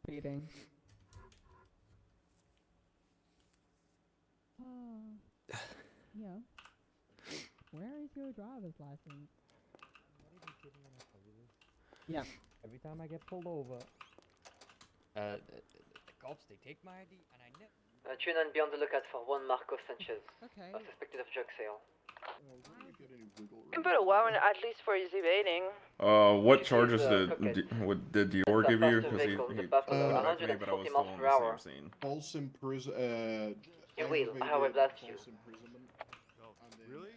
Speeding. Yeah. Where is your driver's license? Yeah. Every time I get pulled over, the cops, they take my ID and I never... Tune and be on the lookout for one Marco Sanchez, Okay. suspected of drug sale. You can put a warrant at least for his evading. What This is, charges courtese. did It's Dior a give you? faster Because he vehicle, put the it Buffalo, back to me, but I was 140 still miles on per the hour. same scene. False imprisonment. You will, I will blast you. Really?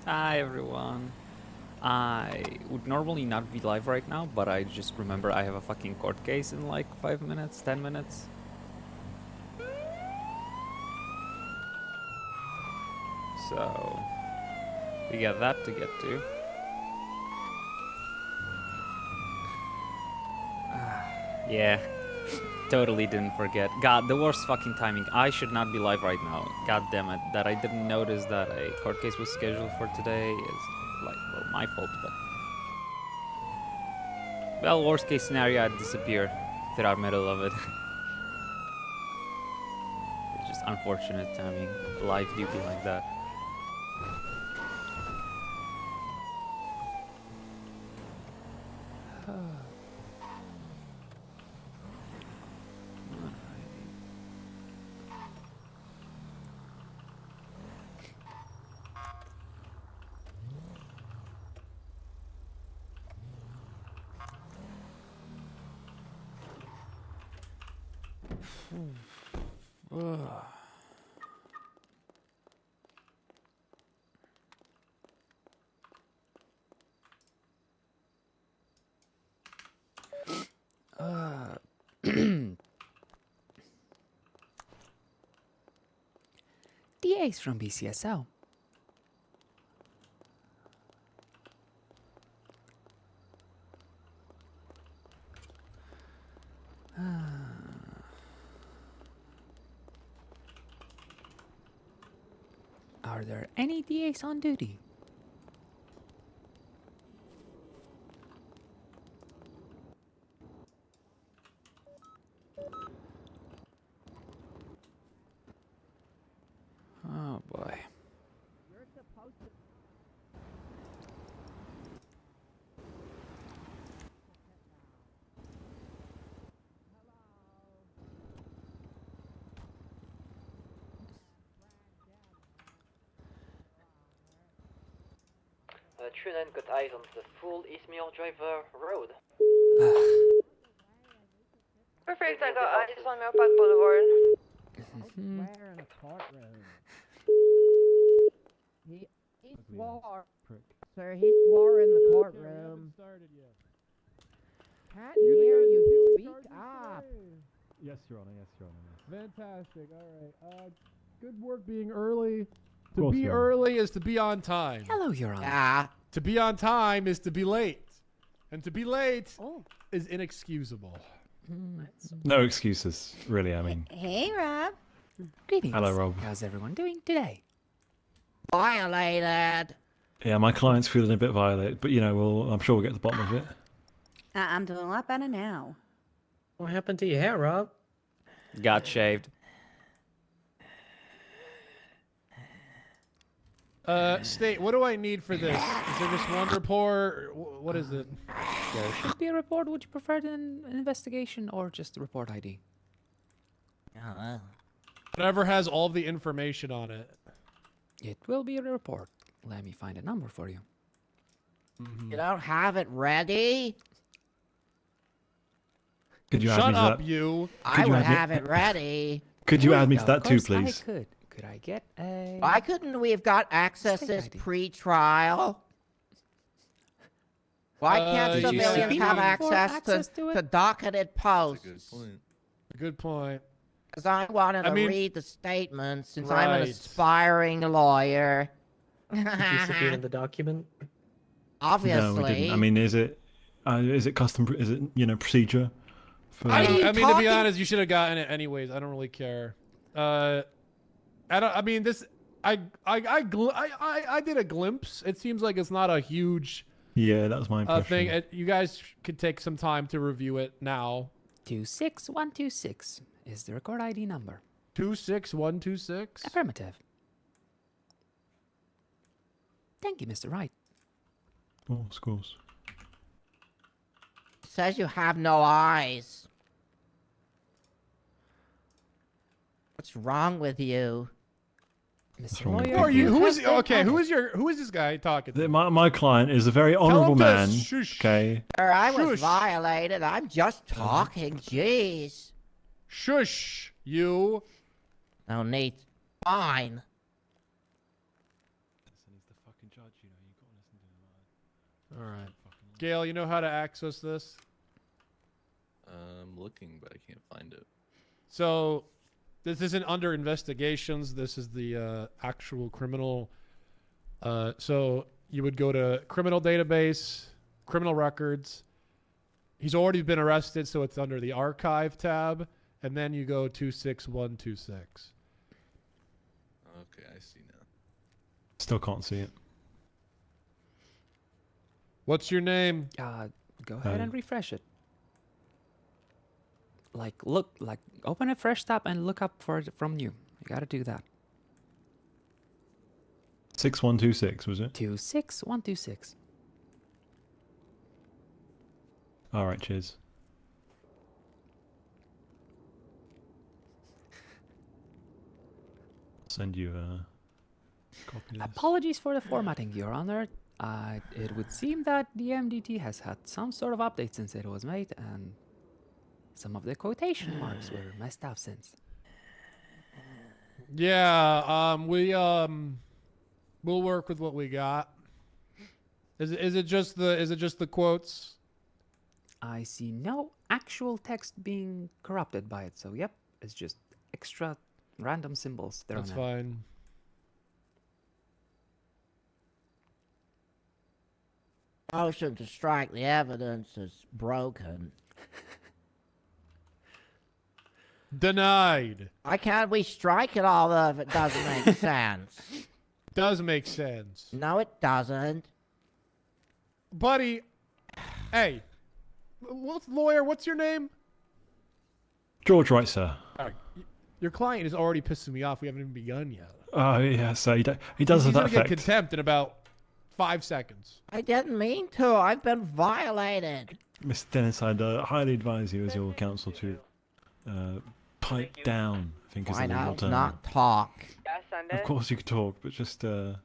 Hi everyone. I would normally not be live right now, but I just remember I have a fucking court case in like 5 minutes, 10 minutes. So, we got that to get to. Yeah, totally didn't forget. God, the worst fucking timing. I should not be live right now. God damn it. That I didn't notice that a court case was scheduled for today is like, well, my fault, but... Well, worst case scenario, I'd disappear throughout middle of it. It's just unfortunate timing. Live duty like that. DA's from BCSO. Are there any DAs on duty? Oh boy. Tune and got eyes on the full Eastmere Driver Road. Perfect, I got eyes on Millpark Boulevard. Where in the courtroom? He swore. Sir, he swore in the courtroom. Can't hear you. Speak up. Yes, Your Honor. Yes, Your Honor. Fantastic. All right. Good work being early. To be early is to be on time. Hello, Your Honor. Yeah. To be on time is to be late. And to be late is inexcusable. No excuses, really. I mean, Hey, Rob. Greetings. Hello, Rob. How's everyone doing today? Violated. yeah, my client's feeling a bit violated, but you know, I'm sure we'll get to the bottom of it. I'm doing a lot better now. What happened to your hair, Rob? Got shaved. State, what do I need for this? Is there just one report? What is it? There should be a report. Would you prefer an investigation or just a report ID? Whatever has all the information on it. It will be a report. Let me find a number for you. You don't have it ready? Could you add Shut me to up, that? you. I would add me- have it ready. Could you add me to Of that too, course please? I could. Could I get a... Why couldn't we have got access State as ID. pre-trial? Why can't Did you civilians see- have For access to it? to docketed posts? Good point. Because I wanted to mean- read the statements since I'm an Right. aspiring lawyer. Did you subpoena the document? Obviously. No, we didn't. I mean, is it custom? Is it procedure? For, I are you mean, to be talking- honest, you should have gotten it anyways. I don't really care. I don't. I mean, this. I did a glimpse. It seems like it's not a huge yeah, that was my impression. thing. You guys could take some time to review it now. 26126 is the record ID number. 26126. Affirmative. Thank you, Mr. Wright. Oh, schools. Says you have no eyes. What's wrong with you? Mr. wrong with Lawyer. Who are you? Who is? Have they Okay, had who it? is your? Who is this guy talking to? My client is a very honourable him to man. shush. Okay. Sir, I was Shush. violated. I'm just talking. Jeez. Shush, you. No need. Fine. He's the fucking judge, you know. You got to listen to him. All right, Gail, you know how to access this. I'm looking, but I can't find it. So, this isn't under investigations. This is the actual criminal. So you would go to criminal database, criminal records. He's already been arrested, so it's under the archive tab, and then you go 26126. Okay, I see now. Still can't see it. What's your name? Go ahead and refresh it. Open a fresh tab and look up for it from new. You gotta do that. 6126 was it? 26126. All right, cheers. Send you a copy of this. Apologies for the formatting, Your Honor. It would seem that the MDT has had some sort of update since it was made, and some of the quotation marks were messed up since. Yeah, we'll work with what we got. Is it just the quotes? I see no actual text being corrupted by it, so yep, it's just extra random symbols thrown That's in. fine. Motion to strike the evidence is broken. Denied. Why can't we strike it all if it doesn't make sense? Does make sense. No, it doesn't. Buddy, hey, lawyer, what's your name? George Wright, sir. All right. Your client is already pissing me off. We haven't even begun yet. Oh, yeah, so he does He's have that gonna get effect. contempt in about 5 seconds. I didn't mean to. I've been violated. Mr. Dennis, I'd highly advise you as your counsel to pipe down, I think is Why the legal not term. not talk? Yeah, send Of it. course you could talk, but just... Wait,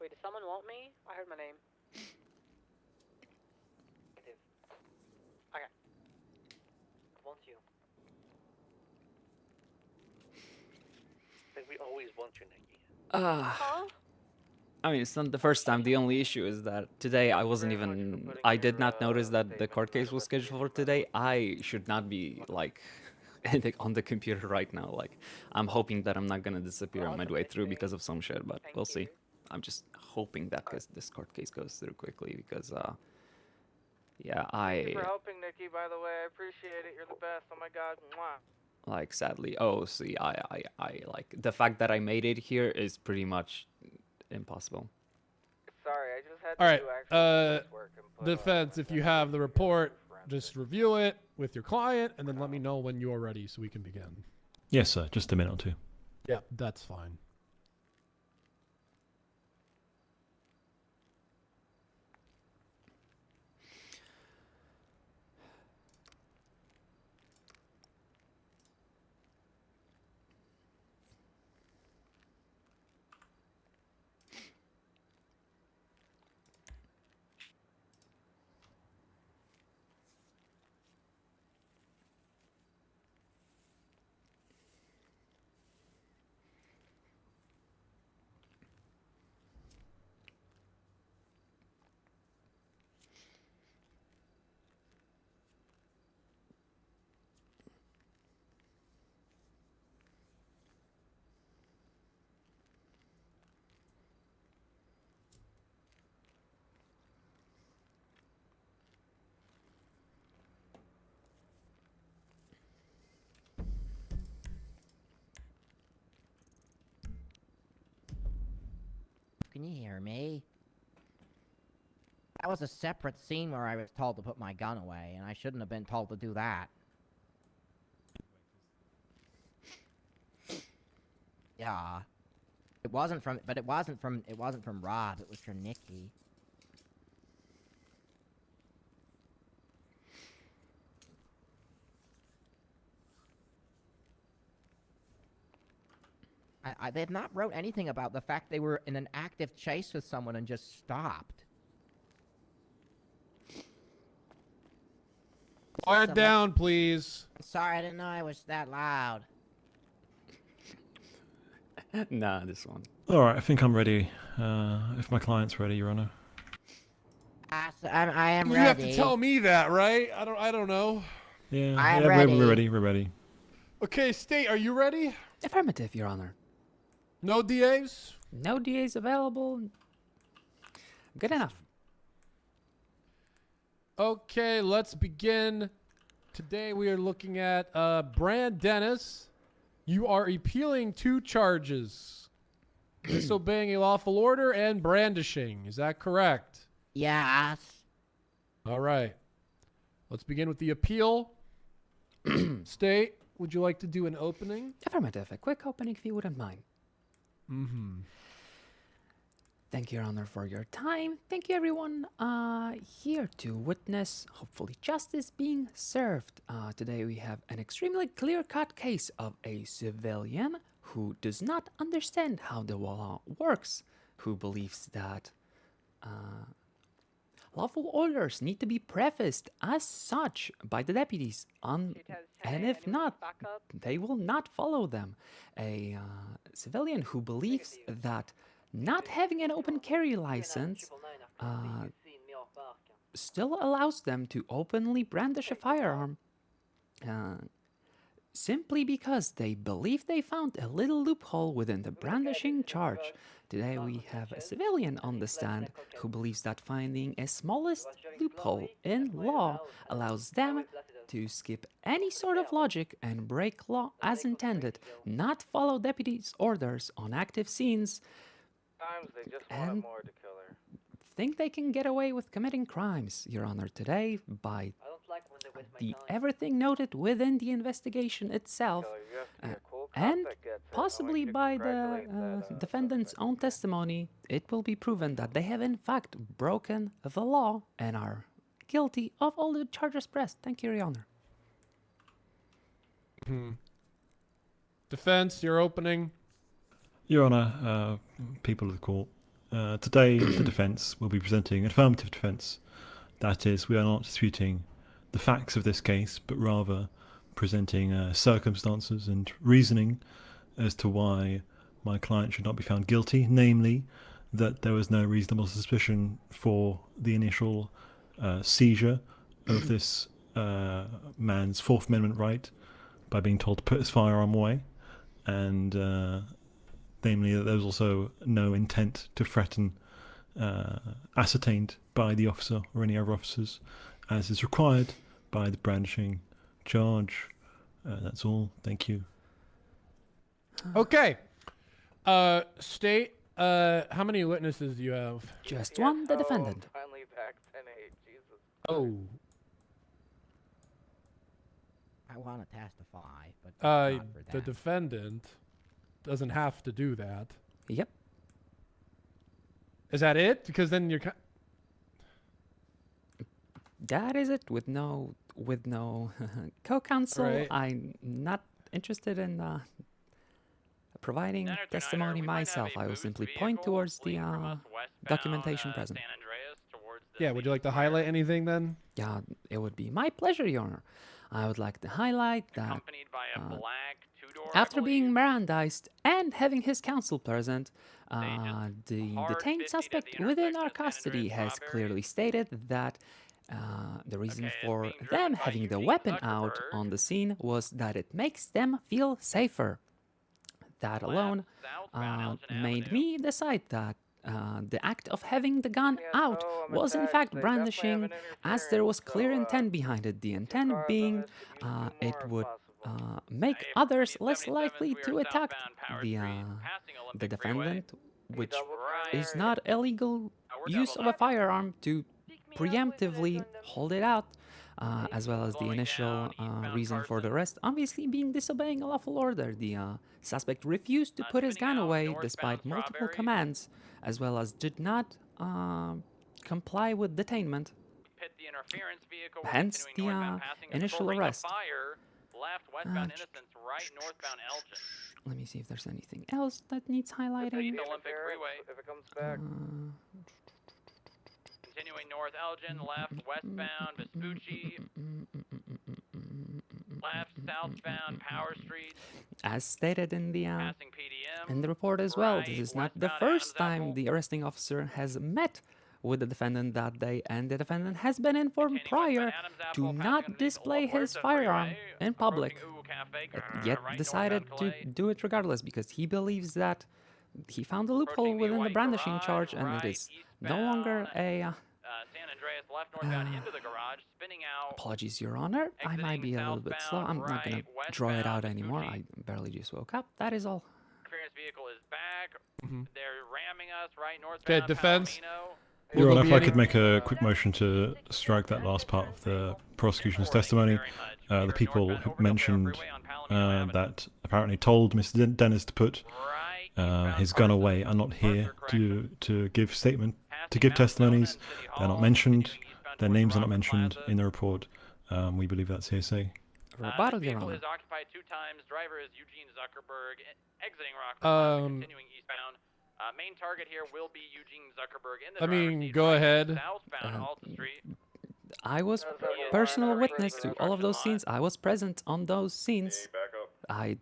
does someone want me? I heard my name. Okay. I want you. I think we always want you, Nikki. Huh? I mean, it's not the first time. The only issue is that today I wasn't even... I did not notice that the court case was scheduled for today. I should not be, like, on the computer right now. Like, I'm hoping that I'm not gonna disappear on my way through because of some shit, but we'll see. I'm just hoping that this court case goes through quickly because, yeah, Thank you for helping, Nikki, by the way. I appreciate it. You're the best. Oh my god. Mwah. like, sadly... Oh, see, I like, the fact that I made it here is pretty much impossible. Sorry, I just had All to right, do actual work and put, defense, if you have the report, just review it with your client and then let me know when you're ready so we can begin. Yes, sir. Just a minute or two. Yeah, that's fine. Can you hear me? That was a separate scene where I was told to put my gun away, and I shouldn't have been told to do that. Yeah. It wasn't from Rob, it was from Nikki. They've not wrote anything about the fact they were in an active chase with someone and just stopped. Quiet down, please. Sorry, I didn't know I was that loud. Nah, this one. All right, I think I'm ready. If my client's ready, Your Honor. I am You ready. have to tell me that, right? I don't know. Yeah, I am yeah, ready. We're ready. We're ready. Okay, State, are you ready? Affirmative, Your Honor. No DAs? No DAs available. Good enough. Okay, let's begin. Today we are looking at Brand Dennis. You are appealing 2 charges. Disobeying a lawful order and brandishing. Is that correct? Yes. All right. Let's begin with the appeal. State, would you like to do an opening? Affirmative. A quick opening if you wouldn't mind. Mm-hmm. Thank you, Your Honor, for your time. Thank you, everyone here to witness, hopefully, justice being served. Today we have an extremely clear-cut case of a civilian who does not understand how the law works, who believes that lawful orders need to be prefaced as such by the deputies, and if not, they will not follow them. A civilian who believes that not having an open carry license still allows them to openly brandish a firearm simply because they believe they found a little loophole within the brandishing charge. Today we have a civilian on the stand who believes that finding a smallest loophole in law allows them to skip any sort of logic and break law as intended, not follow deputies' orders on active scenes, They just and wanted more to kill her. think they can get away with committing crimes, Your Honor, today by everything noted within the investigation itself, and possibly by the defendant's own testimony. It will be proven that they have in fact broken the law and are guilty of all the charges pressed. Thank you, Your Honor. Defense, your opening. Your Honor, people of the court, today the defence will be presenting an affirmative defence. That is, we are not disputing the facts of this case, but rather presenting circumstances and reasoning as to why my client should not be found guilty, namely that there was no reasonable suspicion for the initial seizure of this man's Fourth Amendment right by being told to put his firearm away, and namely that there was also no intent to threaten ascertained by the officer or any other officers, as is required by the brandishing charge. That's all. Thank you. Okay. State, how many witnesses do you have? Just one, the defendant. Finally back 10-8, Jesus. Oh. I want to testify, but not for The that. defendant doesn't have to do that. Yep. Is that it? Because then you're... That is it, with no co-counsel. Right. I'm not interested in providing testimony myself. I will simply point towards the documentation present. Yeah, would you like to highlight anything then? Yeah, it would be my pleasure, Your Honor. I would like to highlight that after being Mirandized and having his counsel present, the detained suspect within our custody has clearly stated that the reason for them having the weapon out on the scene was that it makes them feel safer. That alone made me decide that the act of having the gun out was in fact brandishing, as there was clear intent behind it. The intent being it would make others less likely to attack the defendant which is not illegal use of a firearm to preemptively hold it out, as well as the initial reason for the arrest, obviously being disobeying a lawful order. The suspect refused to put his gun away despite multiple commands, as well as did not comply with detainment. Hence the initial arrest. Let me see if there's anything else that needs highlighting. Olympic Freeway. If it comes back. Continuing north Elgin, left westbound Vespucci. Left southbound Power Street. As stated in the Passing PDM. in the report as well, this is not the first time the arresting officer has met with the defendant that day, and the defendant has been informed prior to not display his firearm in public, yet decided to do it regardless because he believes that he found a loophole within the brandishing charge, and it is no longer a San Andreas left northbound into the garage, spinning out. Apologies, Your Honor. I might be a little bit slow. I'm not going to draw it out anymore. I barely just woke up. That is all. Interference vehicle is back. They're ramming us right northbound. Okay, defense. Your Honor, if I could make a quick motion to strike that last part of the prosecution's testimony. The people who mentioned that apparently told Mr. Dennis to put his gun away are not here to give testimonies. They're not mentioned. Their names are not mentioned in the report. We believe that's hearsay. Rebuttal, Your Honor. Is occupied 2 times. Driver is Eugene Zuckerberg, exiting Rockford, continuing eastbound. Main target here will be Eugene Zuckerberg in the driver's seat, go ahead. Southbound Alta Street. I was personal witness to all of those scenes. I was present on those scenes. I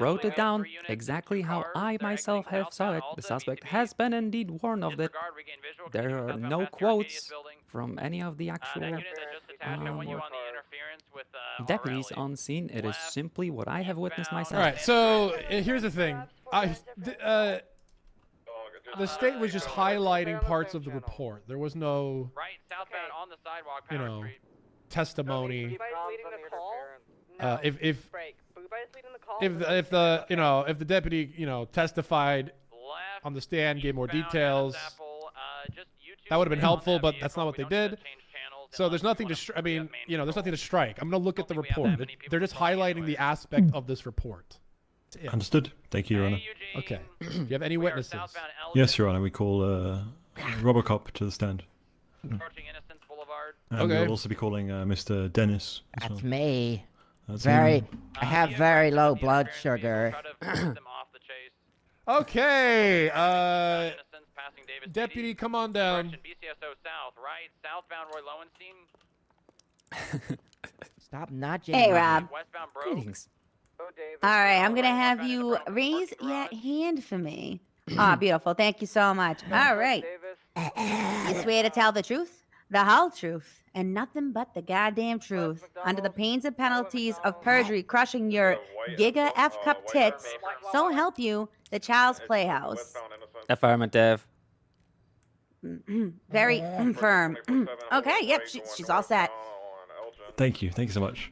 wrote it down exactly how I myself have saw it. The suspect has been indeed warned of it. There are no quotes from any of the actual deputies on scene. It is simply what I have witnessed myself. All right, so here's the thing. The state was just highlighting parts of the report. There was no, you know, testimony. If the deputy, you know, testified on the stand, gave more details, that would have been helpful. But that's not what they did. So there's nothing to, there's nothing to strike. I'm gonna look at the report. They're just highlighting the aspect of this report. Understood. Thank you, Your Honor. Okay. Do you have any witnesses? Yes, Your Honor. We call Robocop to the stand. And we'll also be calling Mr. Dennis. That's me. That's I him. have very low blood sugar. Okay. Deputy, come on down. BCSO south, right? Southbound Roy Lowenstein. Stop nudging. Hey, me. Rob. Westbound Bro. Greetings. All right, I'm gonna have you raise your hand for me. Ah, beautiful. Thank you so much. All right. You swear to tell the truth, the whole truth, and nothing but the goddamn truth, under the pains and penalties of perjury, crushing your Giga F cup tits. So help you, the Child's Playhouse. Affirmative. Very firm. Okay, yep, she's all set. Thank you. Thank you so much.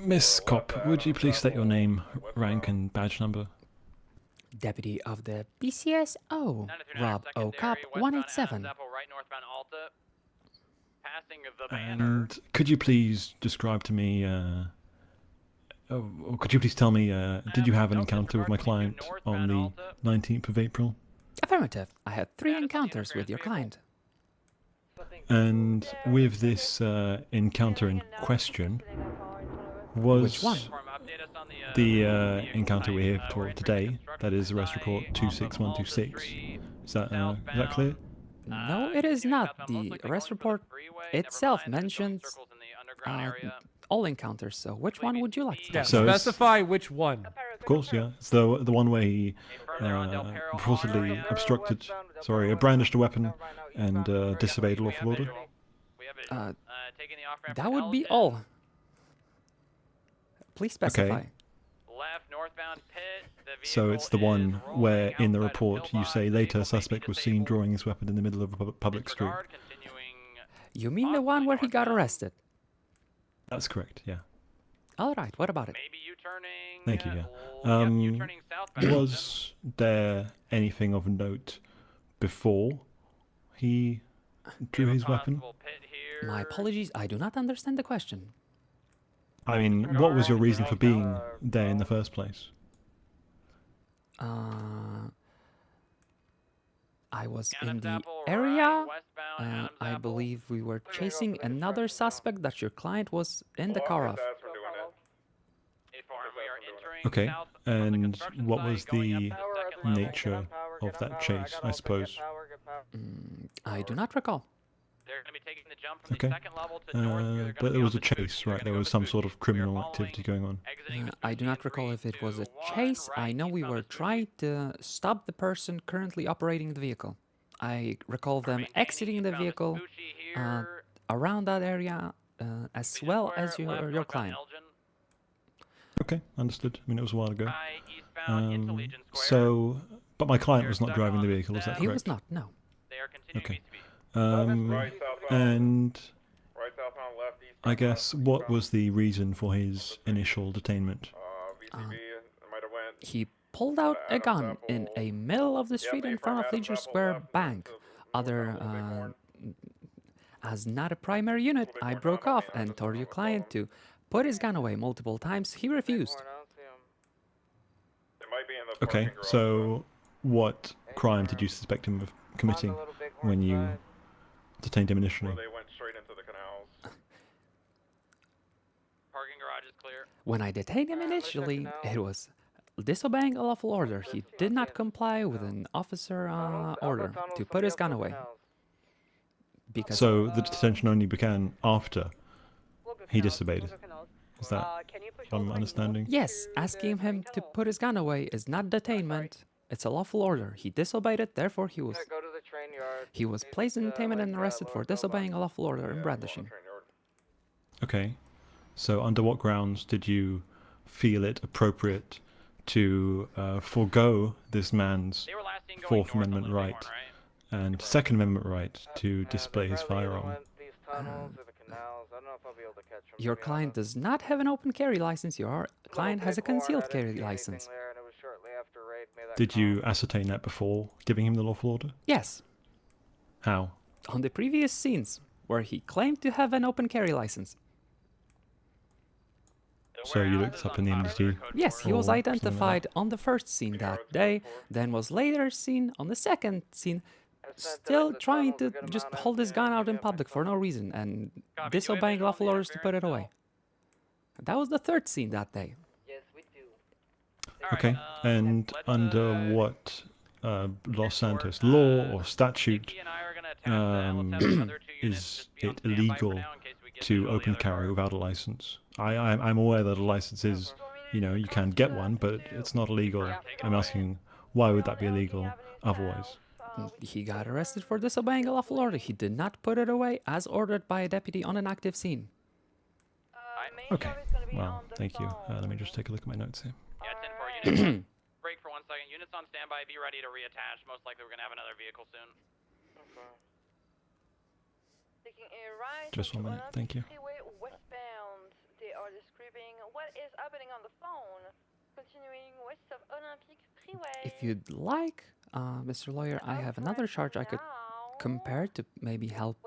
Miss Cop, would you please state your name, rank, and badge number? Deputy of the BCSO, Rob O. Cop 187. And could you please describe to me, or could you please tell me, did you have an encounter with my client on the 19th of April? Affirmative. I had 3 encounters with your client. And with this encounter in question, was Which one? the encounter we're here for today, that is arrest report 26126, is that clear? No, it is not. The arrest report itself mentions all encounters, so which one would you like to Yeah, So it's- specify which one. Of course, yeah. It's the one where he reportedly brandished a weapon and disobeyed a lawful order. That would be all. Please specify. Okay. So it's the one where in the report you say later suspect was seen drawing his weapon in the middle of a public street. You mean the one where he got arrested? That's correct, yeah. All right. What about it? Maybe you turning. Thank you, yeah. You turning southbound. Was there anything of note before he drew his weapon? My apologies. I do not understand the question. I mean, what was your reason for being there in the first place? I was in the area. I believe we were chasing another suspect that your client was in the car of. Okay, and what was the nature of that chase, I suppose? I do not recall. Okay, but it was a chase, right? There was some sort of criminal activity going on. I do not recall if it was a chase. I know we were trying to stop the person currently operating the vehicle. I recall them exiting the vehicle around that area, as well as your client. Okay, understood. I mean, it was a while ago. So, but my client was not driving the vehicle, is that correct? He was not, no. Okay. And I guess what was the reason for his initial detainment? He pulled out a gun in a middle of the street in front of Leisure Square Bank. As not a primary unit, I broke off and told your client to put his gun away multiple times. He refused. Okay, so what crime did you suspect him of committing when you detained him initially? Parking garage is clear. When I detained him initially, it was disobeying a lawful order. He did not comply with an officer order to put his gun away. Because so the detention only began after he disobeyed. Is that what I'm understanding? Yes, asking him to put his gun away is not detainment. It's a lawful order. He disobeyed it, therefore he was placed in detainment and arrested for disobeying a lawful order and brandishing. Okay, so under what grounds did you feel it appropriate to forego this man's Fourth Amendment right and Second Amendment right to display his firearm? Your client does not have an open carry license. Your client has a concealed carry license. Did you ascertain that before giving him the lawful order? Yes. How? On the previous scenes, where he claimed to have an open carry license. So you looked up in the MDT? Yes, he was identified on the first scene that day, then was later seen on the second scene, still trying to just hold his gun out in public for no reason and disobeying lawful orders to put it away. That was the third scene that day. Yes, we do. Okay, and under what Los Santos law or statute is it illegal to open carry without a license? I'm aware that a license is, you can get one, but it's not illegal. I'm asking, why would that be illegal otherwise? He got arrested for disobeying a lawful order. He did not put it away as ordered by a deputy on an active scene. Okay, well, thank you. Let me just take a look at my notes here. Yeah, 10-4. Units break for 1 second. Units on standby. Be ready to reattach. Most likely we're going to have another vehicle soon. Just 1 minute, thank you. Westbound. They are describing what is happening on the phone. Continuing west of Olympic Freeway. If you'd like, Mr. Lawyer, I have another charge I could compare to maybe help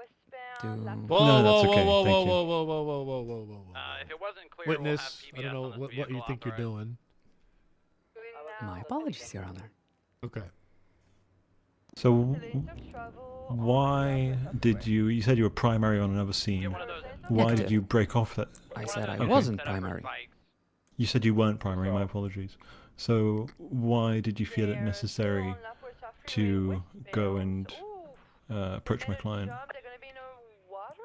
to... No, that's okay, thank you. Whoa. If it wasn't clear, Witness, we'll have I don't know what you think you're doing. My apologies, Your Honor. Okay. So, why did you said you were primary on another scene. Why did you break off that? I said I wasn't primary. You said you weren't primary, my apologies. So, why did you feel it necessary to go and approach my client?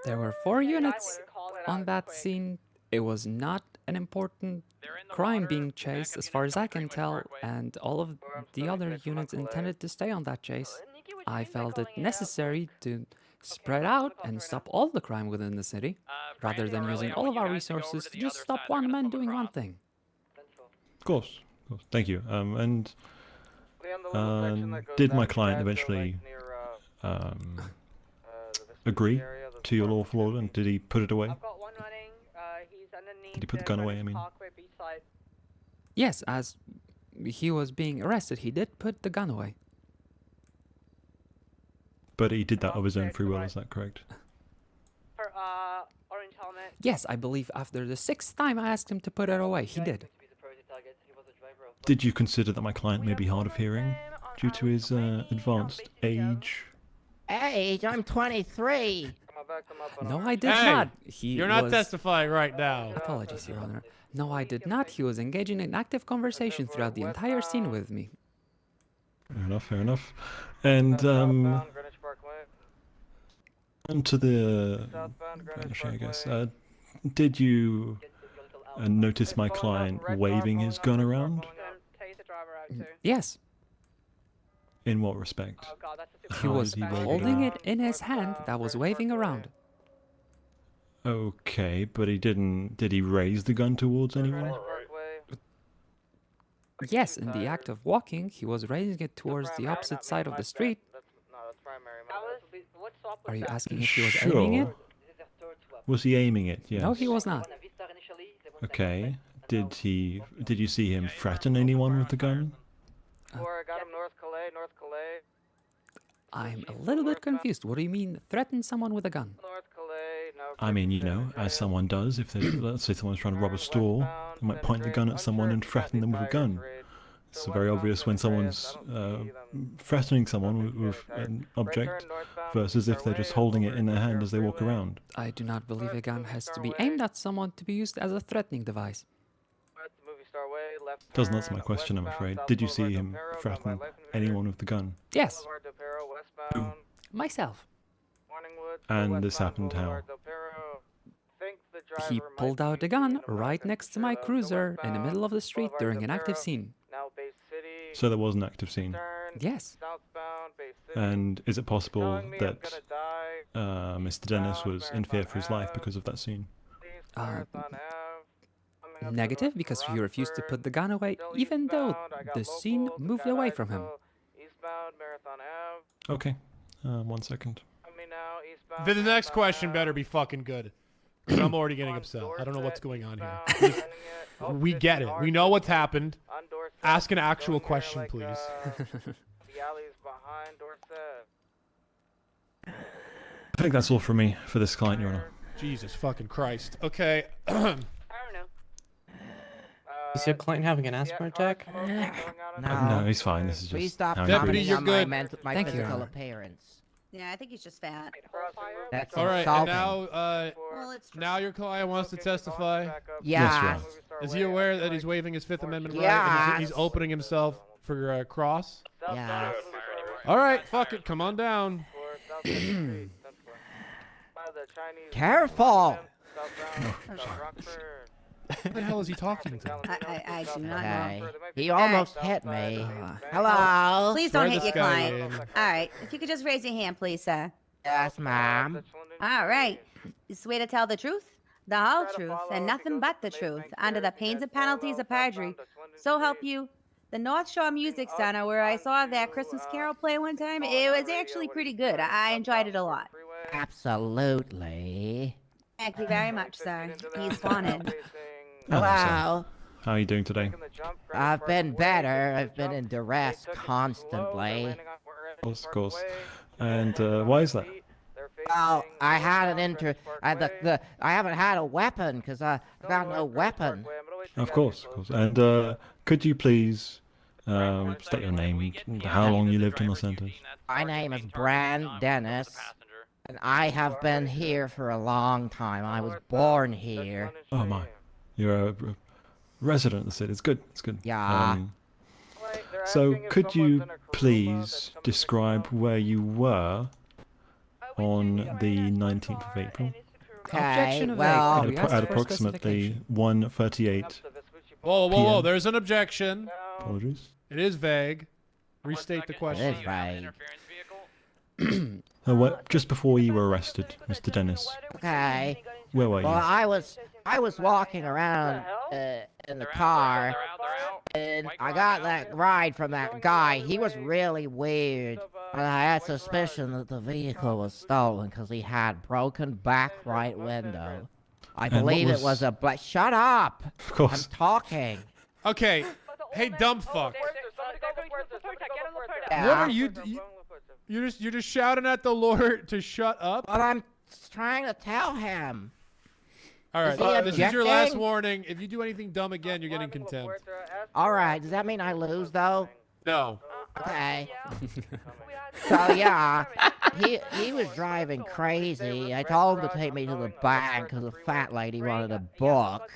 There were 4 units on that scene. It was not an important crime being chased, as far as I can tell, and all of the other units intended to stay on that chase. I felt it necessary to spread out and stop all the crime within the city, rather than using all of our resources to just stop one man doing one thing. Of course. Thank you. And did my client eventually agree to your lawful order, and did he put it away? Did he put the gun away? I mean, Yes, as he was being arrested, he did put the gun away. but he did that of his own free will. Is that correct? Orange helmet. Yes, I believe after the 6th time I asked him to put it away, he did. Did you consider that my client may be hard of hearing due to his advanced age? Age? I'm 23. No, I did Hey, not. You're not testifying right now. Apologies, Your Honor. No, I did not. He was engaging in active conversation throughout the entire scene with me. Fair enough, fair enough. And onto the I guess. Did you notice my client waving his gun around? Yes. In what respect? He How was did wave holding around? it in his hand that was waving around. Okay, but he didn't. Did he raise the gun towards anyone? Yes, in the act of walking, he was raising it towards the opposite side of the street. Are you asking if he was aiming it? Was he aiming it? Yes. No, he was not. Okay. Did you see him threaten anyone with the gun? I'm a little bit confused. What do you mean, threaten someone with a gun? I mean, you know, as someone does, if they, let's say someone's trying to rob a store, they might point the gun at someone and threaten them with a gun. It's very obvious when someone's threatening someone with an object versus if they're just holding it in their hand as they walk around. I do not believe a gun has to be aimed at someone to be used as a threatening device. Doesn't answer my question, I'm afraid. Did you see him threaten anyone with the gun? Yes. Myself. And this happened how? He pulled out a gun right next to my cruiser in the middle of the street during an active scene. So there was an active scene. Yes. And is it possible that Mr. Dennis was in fear for his life because of that scene? Negative, because he refused to put the gun away, even though the scene moved away from him. Okay, 1 second. The next question better be fucking good. 'Cause I'm already getting upset. I don't know what's going on here. We get it. We know what's happened. Ask an actual question, please. I think that's all from me for this client, Your Honor. Jesus fucking Christ. Okay. Is your client having an asthma attack? No, he's fine. This is just Please stop how he Deputy, breathes. you're commenting on good. my Thank you, physical Your Honor. appearance. Yeah, I think he's just fat. That's All right, and insulting. now, Well, it's true. now your client wants to testify. Yeah. Yes, Is he aware that he's waiving his Fifth Amendment right? Yes. And he's opening himself for a cross? Yeah. All right, fuck it. Come on down. Careful. What the hell is he talking to? I do not Okay. know. He almost hit me. Hello. Please don't Swear hit this your guy client. in. All right, if you could just raise your hand, please, sir. Yes, ma'am. All right. You swear to tell the truth, the whole truth, and nothing but the truth, under the pains and penalties of perjury. So help you. The North Shore Music Center, where I saw that Christmas Carol play one time, it was actually pretty good. I enjoyed it a lot. Absolutely. Thank you very much, sir. He's wanted. Hello. How are you doing today? I've been better. I've been in duress constantly. Of course. And why is that? Well, I had an I haven't had a weapon because I got no weapon. Of course, of course. And could you please state your name and how long you lived in Los Santos? My name is Brand Dennis, and I have been here for a long time. I was born here. Oh my. You're a resident of the city. It's good. It's good. Yeah. So could you please describe where you were on the 19th of April? Okay, Objection of well, vague. We asked At for approximately specification. 1:38. Whoa, whoa, whoa! PM. There's an objection. Apologies. It is vague. Restate the it question. is vague. Just before you were arrested, Mr. Dennis, Okay. where were Well, you? I was walking around in the car, and I got that ride from that guy. He was really weird, and I had suspicion that the vehicle was stolen because he had broken back right window. I And what believe it was- was a black. Shut up! Of course. I'm talking. Okay. Hey, dumb fuck. Yeah. What are you? You're just shouting at the Lord to shut up. But I'm trying to tell him. All right, Is he this is your last objecting? warning. If you do anything dumb again, you're getting contempt. All right. Does that mean I lose though? No. Okay. So yeah, he was driving crazy. I told him to take me to the bank because the fat lady wanted a book.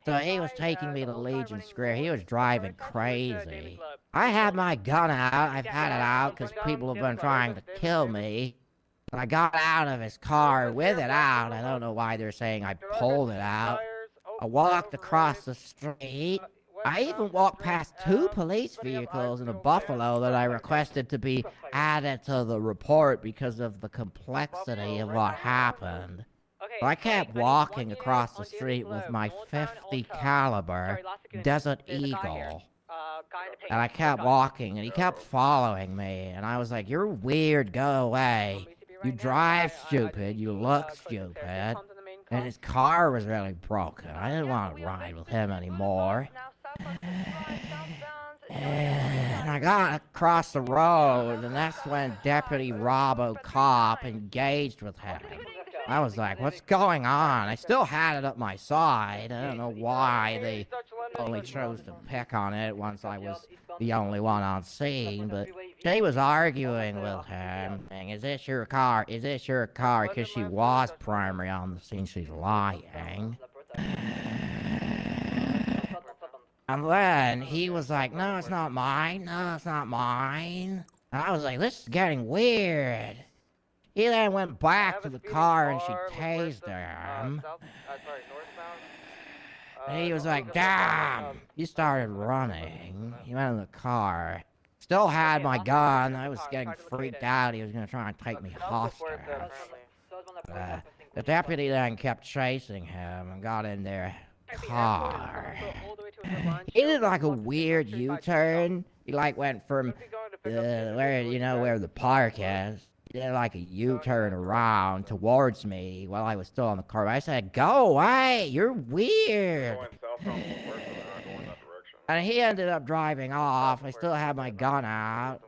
So he was taking me to Legion Square. He was driving crazy. I had my gun out. I've had it out because people have been trying to kill me. I got out of his car with it out. I don't know why they're saying I pulled it out. I walked across the street. I even walked past 2 police vehicles in a Buffalo that I requested to be added to the report because of the complexity of what happened. So I kept walking across the street with my .50 caliber Desert Eagle. And I kept walking, and he kept following me, and I was like, "You're weird, go away. You drive stupid, you look stupid." And his car was really broken. I didn't want to ride with him anymore. And I got across the road, and that's when Deputy Robo Cop engaged with him. I was like, what's going on? I still had it up my side. I don't know why they only chose to pick on it once I was the only one on scene, but she was arguing with him, saying, is this your car? Is this your car? Because she was primary on the scene. She's lying. And then he was like, no, it's not mine. No, it's not mine. And I was like, this is getting weird. He then went back to the car and she tased him. And he was like, damn. He started running. He went in the car. Still had my gun. I was getting freaked out. He was going to try and take me hostage. The deputy then kept chasing him and got in their car. He did like a weird U-turn. He like went from where, you know, where the park is. He did like a U-turn around towards me while I was still on the car. I said, go away, you're weird. And he ended up driving off. I still had my gun out.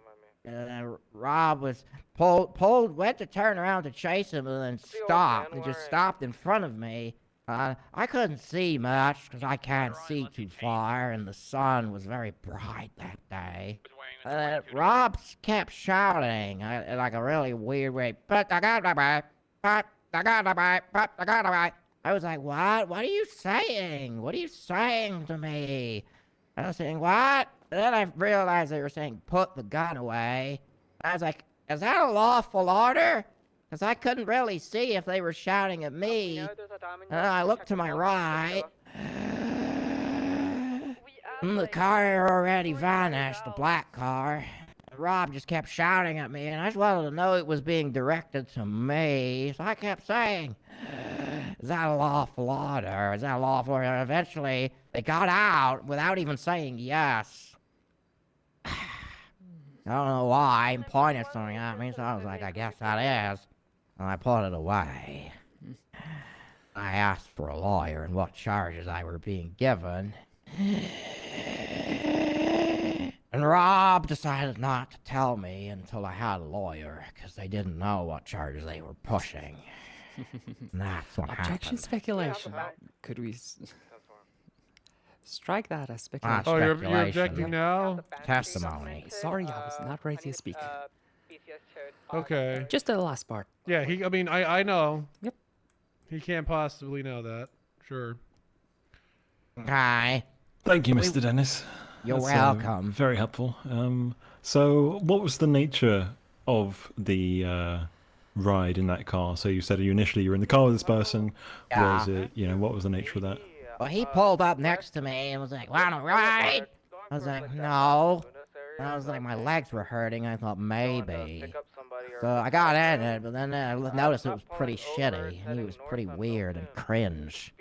And Rob was went to turn around to chase him and then stopped. And just stopped in front of me. I couldn't see much because I can't see too far, and the sun was very bright that day. Rob kept shouting like a really weird way. I was like, what? What are you saying? What are you saying to me? I was saying, what? And then I realized they were saying, put the gun away. I was like, is that a lawful order? Because I couldn't really see if they were shouting at me. And then I looked to my right. And the car already vanished, the black car. Rob just kept shouting at me, and I just wanted to know it was being directed to me. So I kept saying, is that a lawful order? Is that a lawful order? And eventually, they got out without even saying yes. I don't know why. He pointed something at me, so I was like, I guess that is. And I put it away. I asked for a lawyer and what charges I were being given. And Rob decided not to tell me until I had a lawyer, because they didn't know what charges they were pushing. And that's what Objection happened. speculation. Could we strike that as speculation? Oh, you're Speculation. objecting now? Testimony. Sorry, I was not ready to speak. Okay. Just the last part. Yeah, I mean, I know. Yep. He can't possibly know that. Sure. Okay. Thank you, Mr. Dennis. You're That's, welcome. Very helpful. So, what was the nature of the ride in that car? So you said initially you were in the car with this person. Yeah. Was it, you know, what was the nature of that? Well, he pulled up next to me and was like, wanna ride? I was like, no. And I was like, my legs were hurting. I thought maybe. So I got in it, but then I noticed it was pretty shitty. And he was pretty weird and cringe.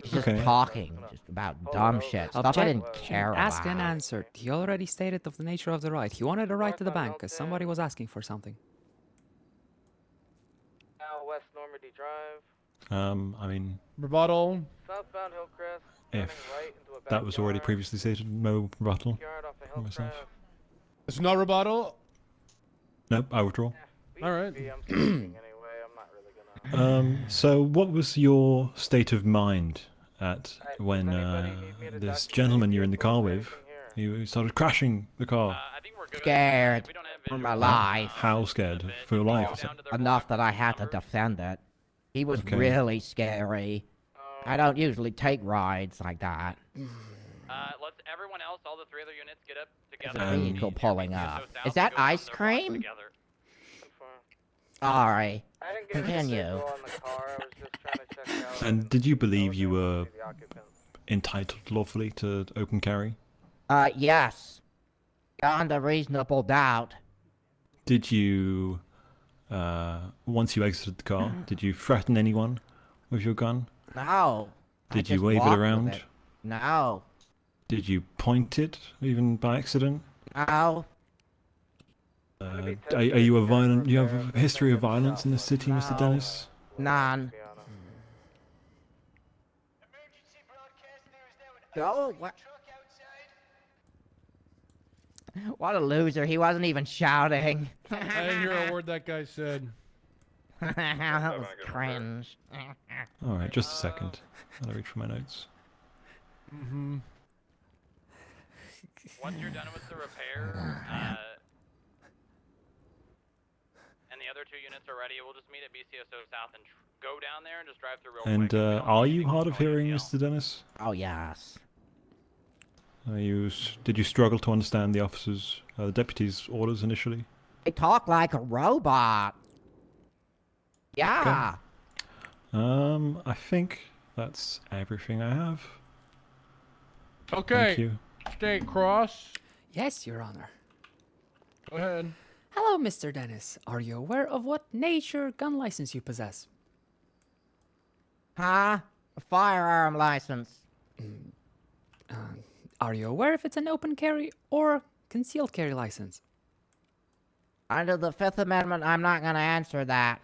He's just Okay. talking just about dumb shit. Stuff I didn't care about. Asked and answered. He already stated of the nature of the ride. He wanted a ride to the bank because somebody was asking for something. West Normandy Drive. I mean, Rebuttal. Southbound Hillcrest. if that was already previously stated, no rebuttal from myself. There's no rebuttal. Nope, I withdraw. All right. So what was your state of mind at when this gentleman you're in the car with, you started crashing the car? Scared for my life. How scared for your life? Enough that I had to defend it. He was Okay. really scary. I don't usually take rides like that. Let's everyone else, all the 3 other units, get up There's together. a vehicle pulling up. Is that ice cream? Sorry. Continue. And did you believe you were entitled lawfully to open carry? Yes. Beyond a reasonable doubt. Did you, once you exited the car, did you threaten anyone with your gun? No. Did you wave it around? It. No. Did you point it, even by accident? No. Are you a violent? You have a history of violence in this city, Mr. Dennis? None. Oh, what a loser. He wasn't even shouting. I didn't hear a word that guy said. That was cringe. Alright, just a second. I'll reach for my notes. Once you're done with the repair, and the other 2 units are ready, we'll just meet at BCSO South and go down there and just drive through real And quick. are you hard of hearing, Mr. Dennis? Oh, yes. Did you struggle to understand the officers, the deputy's orders initially? They talk like a robot. Yeah. Okay. I think that's everything I have. Okay. Thank you. State Cross. Yes, Your Honor. Go ahead. Hello, Mr. Dennis. Are you aware of what nature gun license you possess? Huh? A firearm license. Are you aware if it's an open carry or concealed carry license? Under the Fifth Amendment, I'm not going to answer that.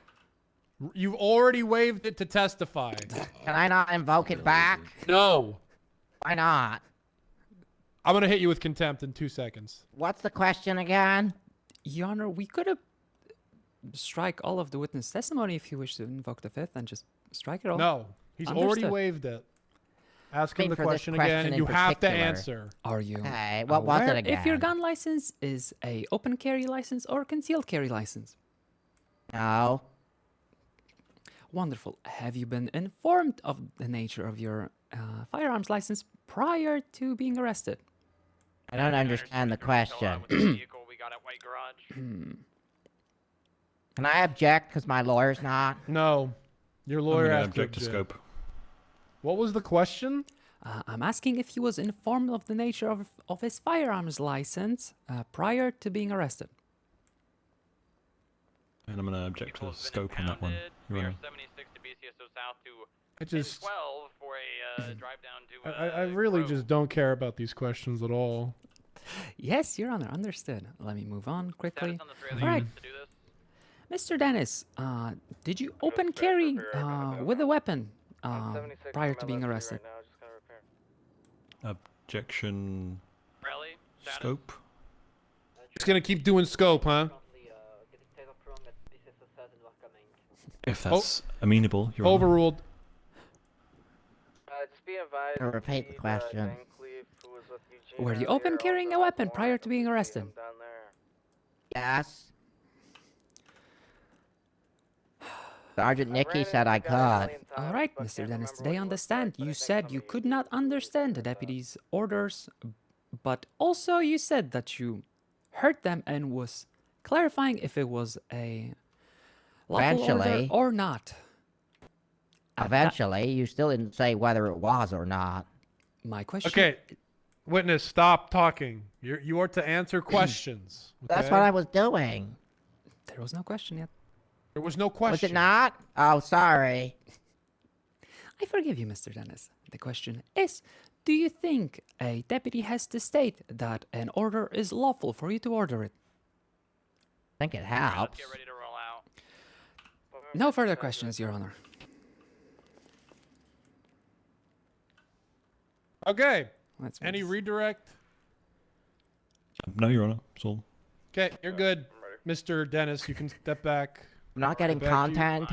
You've already waived it to testify. Can I not invoke it back? No. Why not? I'm going to hit you with contempt in 2 seconds. What's the question again? Your Honor, we could have strike all of the witness testimony if you wish to invoke the Fifth and just strike it all. No. He's already Understood. waived it. Ask him the For this question again, and in you have to particular. answer. Are you Hey, what was it aware again? if your gun license is a open carry license or concealed carry license? No. Wonderful. Have you been informed of the nature of your firearms license prior to being arrested? I don't understand the question. Can I object because my lawyer's not? No. Your lawyer I'm gonna has to object to scope. What was the question? I'm asking if he was informed of the nature of his firearms license prior to being arrested. And I'm going to object to scope on that one, Your Honor. 76 to BCSO South to I just... 12 for a drive down to... I really just don't care about these questions at all. Yes, Your Honor, understood. Let me move on quickly. Status on the 3 other All right. units to do this. Mr. Dennis, did you open carry with a weapon prior to being arrested? Objection. Rally, status. Scope. Just gonna keep doing scope, huh? If that's amenable, Your Honor. Overruled. Just be advised. Repeat the question. Were you open carrying a weapon prior to being arrested? Yes. Sergeant Nicky said I could. All right, Mr. Dennis, today on the stand, you said you could not understand the deputy's orders, but also you said that you heard them and was clarifying if it was a lawful order Eventually. or not. Eventually, you still didn't say whether it was or not. My question... Okay. Witness, stop talking. You are to answer questions. That's okay? what I was doing. There was no question yet. There was no question. Was it not? Oh, sorry. I forgive you, Mr. Dennis. The question is, do you think a deputy has to state that an order is lawful for you to order it? I think it helps. Get ready to roll out. No further questions, Your Honor. Okay. Let's Any move. redirect? No, Your Honor. That's all. Okay, you're good, Mr. Dennis. You can step back. I'm not getting Back to you. content.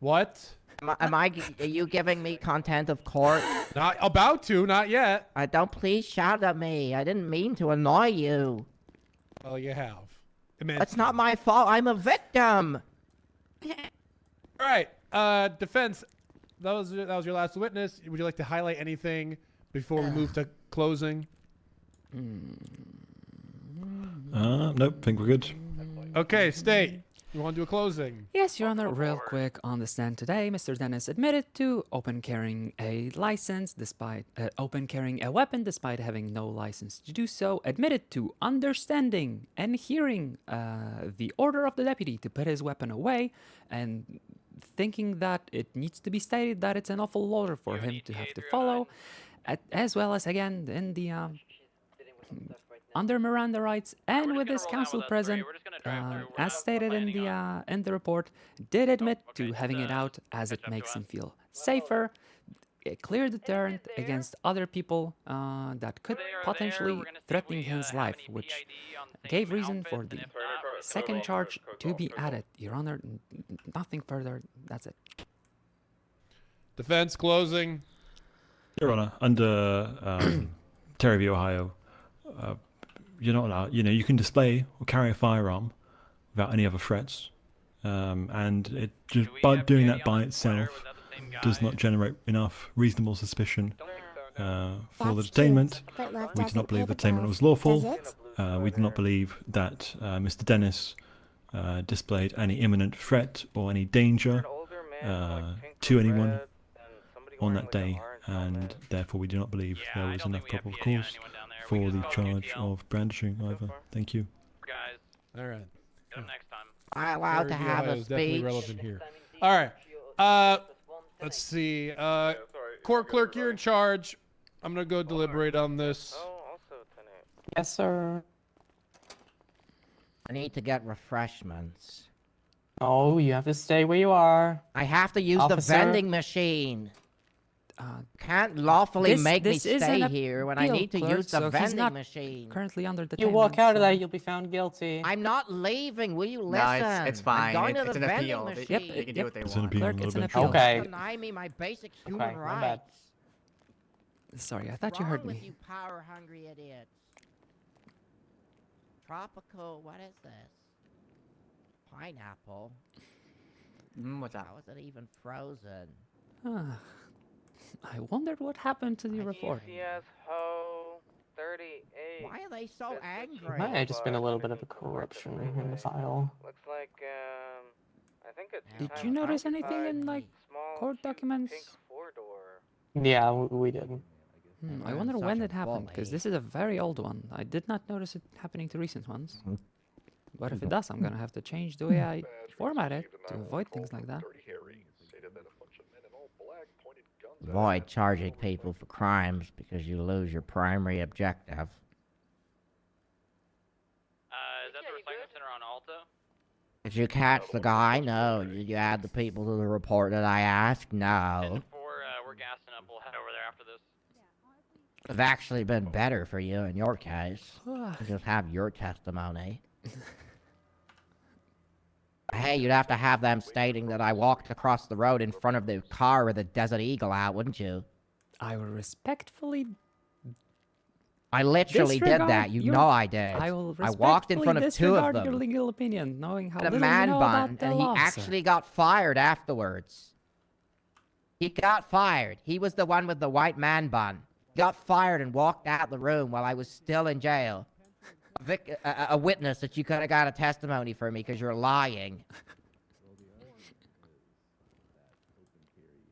What? Are you giving me content of court? Not about to, not yet. Don't please shout at me. I didn't mean to annoy you. Well, you have. It's not my fault. I'm a victim. All right, defense. That was your last witness. Would you like to highlight anything before we move to closing? Nope, think we're good. Okay, state. You want to do a closing? Yes, Your Honor. Real quick on the stand today, Mr. Dennis admitted to open carrying a license despite open carrying a weapon despite having no license to do so. Admitted to understanding and hearing the order of the deputy to put his weapon away, and thinking that it needs to be stated that it's an awful order for him to have to follow, as well as again in the under Miranda rights and with his counsel present, as stated in the report, did admit to having it out as it makes him feel safer, a clear deterrent against other people that could potentially threaten his life, which gave reason for the second charge to be added. Your Honor, nothing further. That's it. Defense closing. Your Honor, under Terry v. Ohio, you're not allowed. You can display or carry a firearm without any other threats, and it just by doing that by itself does not generate enough reasonable suspicion for the detainment. We do not believe the detainment was lawful. We do not believe that Mr. Dennis displayed any imminent threat or any danger to anyone on that day, and therefore we do not believe there was enough probable cause for the charge of brandishing either. Thank you. Guys, all right. Get them next time. I'm allowed to have a definitely speech. relevant here. All right. Let's see. Court clerk, you're in charge. I'm gonna go deliberate on this. Yes, sir. I need to get refreshments. Oh, you have to stay where you are. I have to use the Officer. vending machine. Can't lawfully make me this is stay an here when I appeal, need to clerk, use the so he's vending not machine. Currently under You walk detainment, out of so- that, you'll be found guilty. I'm not leaving. Will you listen? No, it's fine. I'm going to It's the an vending appeal. machine. They can do what they It's an want. appeal, Clerk, not it's a an bench appeal. warrant. Okay. Deny me my basic human Okay, my bad. rights. Sorry, I thought you heard With me. you power-hungry idiots. Tropical. What is this? Pineapple. What's up? How is it even frozen? I wondered what happened to the report. Ho 38. Why are they so angry? Might have just been a little bit of a corruption in the file. Looks like I think it's Did you notice anything in like court documents? Yeah, we did. I I'm wonder such when a it happened, because bully. this is a very old one. I did not notice it happening to recent ones. But if it does, I'm gonna have to change the way I format it to avoid things like that. Avoid charging people for crimes because you lose your primary objective. Is that the recycling center on Alta? Did you catch the guy? No. Did you add the people to the report that I asked? No. Before we're gassing up, we'll head over there after this. It's actually been better for you in your case. Just have your testimony. Hey, you'd have to have them stating that I walked across the road in front of the car with a Desert Eagle out, wouldn't you? I will respectfully I literally did disregard that. You your- know I did. I will I walked in front of two of disregard your them. legal opinion, knowing how A little man you know bun, about the and he law, sir. actually got fired afterwards. He got fired. He was the one with the white man bun. Got fired and walked out the room while I was still in jail. A witness that you could have got a testimony for me because you're lying.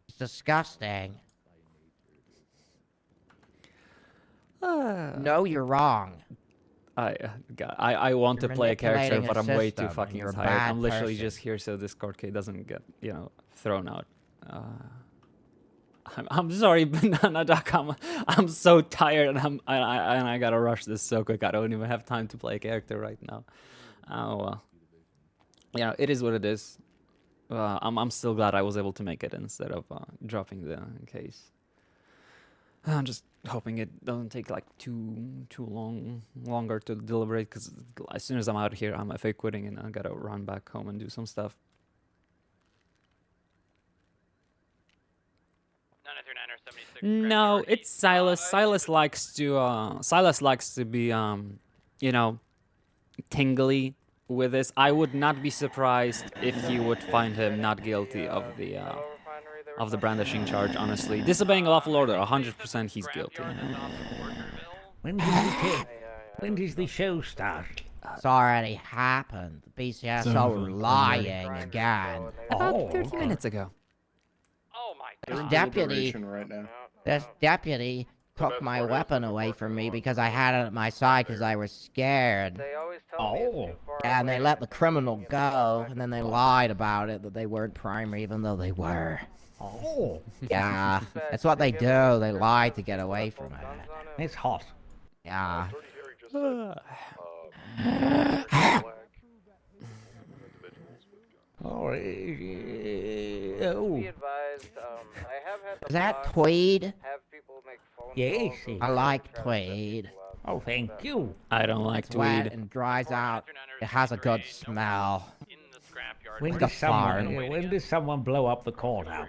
It's disgusting. No, you're wrong. I want to You're play a character, manipulating but a I'm way too system, and fucking you're a tired. bad I'm literally person. just here so this court case doesn't get, thrown out. I'm sorry, Banana Duck. I'm so tired, and I gotta rush this so quick. I don't even have time to play a character right now. Oh well. It is what it is. I'm still glad I was able to make it instead of dropping the case. I'm just hoping it doesn't take like longer to deliberate, because as soon as I'm out here, I'm FA quitting and I gotta run back home and do some stuff. 939 or 76. No, it's Silas. Silas likes to be you know, tingly with this. I would not be surprised if you would find him not guilty of the brandishing charge, honestly. Disobeying a lawful order, 100% he's guilty. When does the show start? It's already happened. The BCSO were lying again. About 30 minutes ago. Oh my This god. deputy, right now. this deputy took my weapon away from me because I had it at my side because I was scared. And they let the criminal go, and then they lied about it, that they weren't primary, even though they were. Yeah, that's what they do. They lie to get away from it. It's hot. Yeah. Is that Tweed? Yes. I like Tweed. Oh, thank you. I don't like It's wet Tweed. and dries out. It has a good smell. When Like a does someone blow up the courthouse?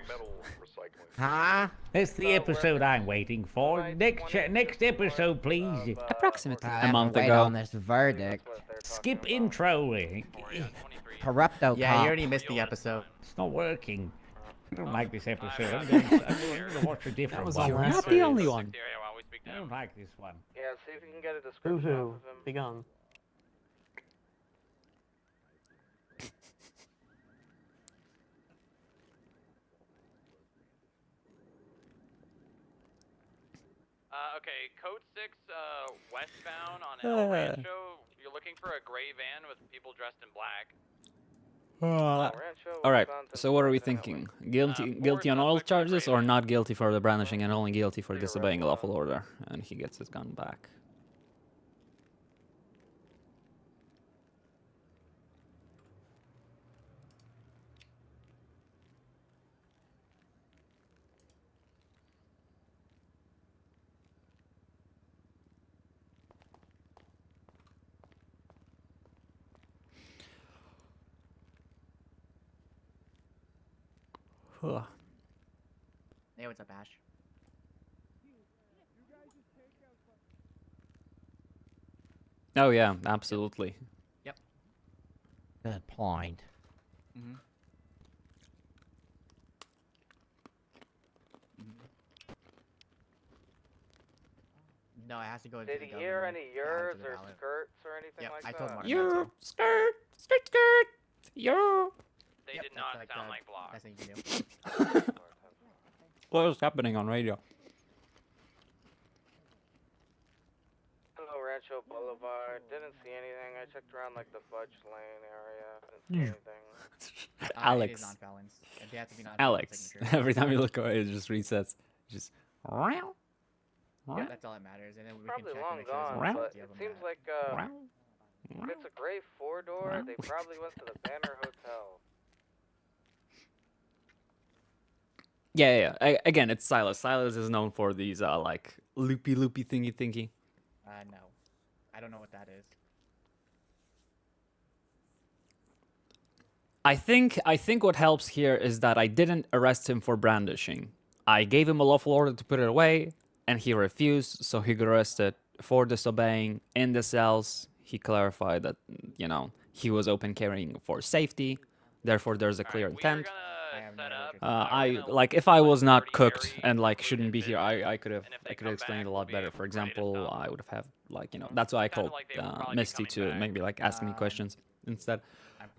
Huh? That's the episode I'm waiting for. Next episode, please. Approximately I a have month to wait ago. on this verdict. Skip introing. Corrupto Yeah, you cop. already missed the episode. It's not working. I don't like this episode. I'm going to watch a different one. You're not the only one. I don't like this one. Yeah, see if you can get a description of him. Be gone. Okay, code 6, westbound on El Rancho. You're looking for a gray van with people dressed in black. All right. So what are we thinking? Guilty on all charges, or not guilty for the brandishing and only guilty for disobeying a lawful order? And he gets his gun back. Huh. Hey, what's up, Ash? Oh yeah, absolutely. Yep. Good point. Mm-hmm. No, it has to go to Did the he hear governor, any down yours to the or ballot. skirts or anything Yep, like I that? told Martin. Your skirt, skirt, skirt. Your. They Yep, did that's not like sound the like block. best thing you can do. What was happening on radio? Hello, Rancho Boulevard. Didn't see anything. I checked around like the Fudge Lane area. Didn't see anything. It is Alex. non-felons. They have to be non-felon Alex. signature. Every time you look away, it just resets. Just. Yeah, that's all that matters. And then we Probably can check long and make sure gone, there's but no it of them seems that- like if it's a gray four-door, they probably went to the Banner Hotel. Yeah. Again, it's Silas. Silas is known for these like loopy thingy. No. I don't know what that is. I think what helps here is that I didn't arrest him for brandishing. I gave him a lawful order to put it away, and he refused, so he got arrested for disobeying in the cells. He clarified that, you know, he was open carrying for safety, therefore there's a clear intent. If I was not cooked and like shouldn't be here, I could have explained it a lot better. For example, I would have like, you know, that's why I called Misty to maybe like ask me questions instead,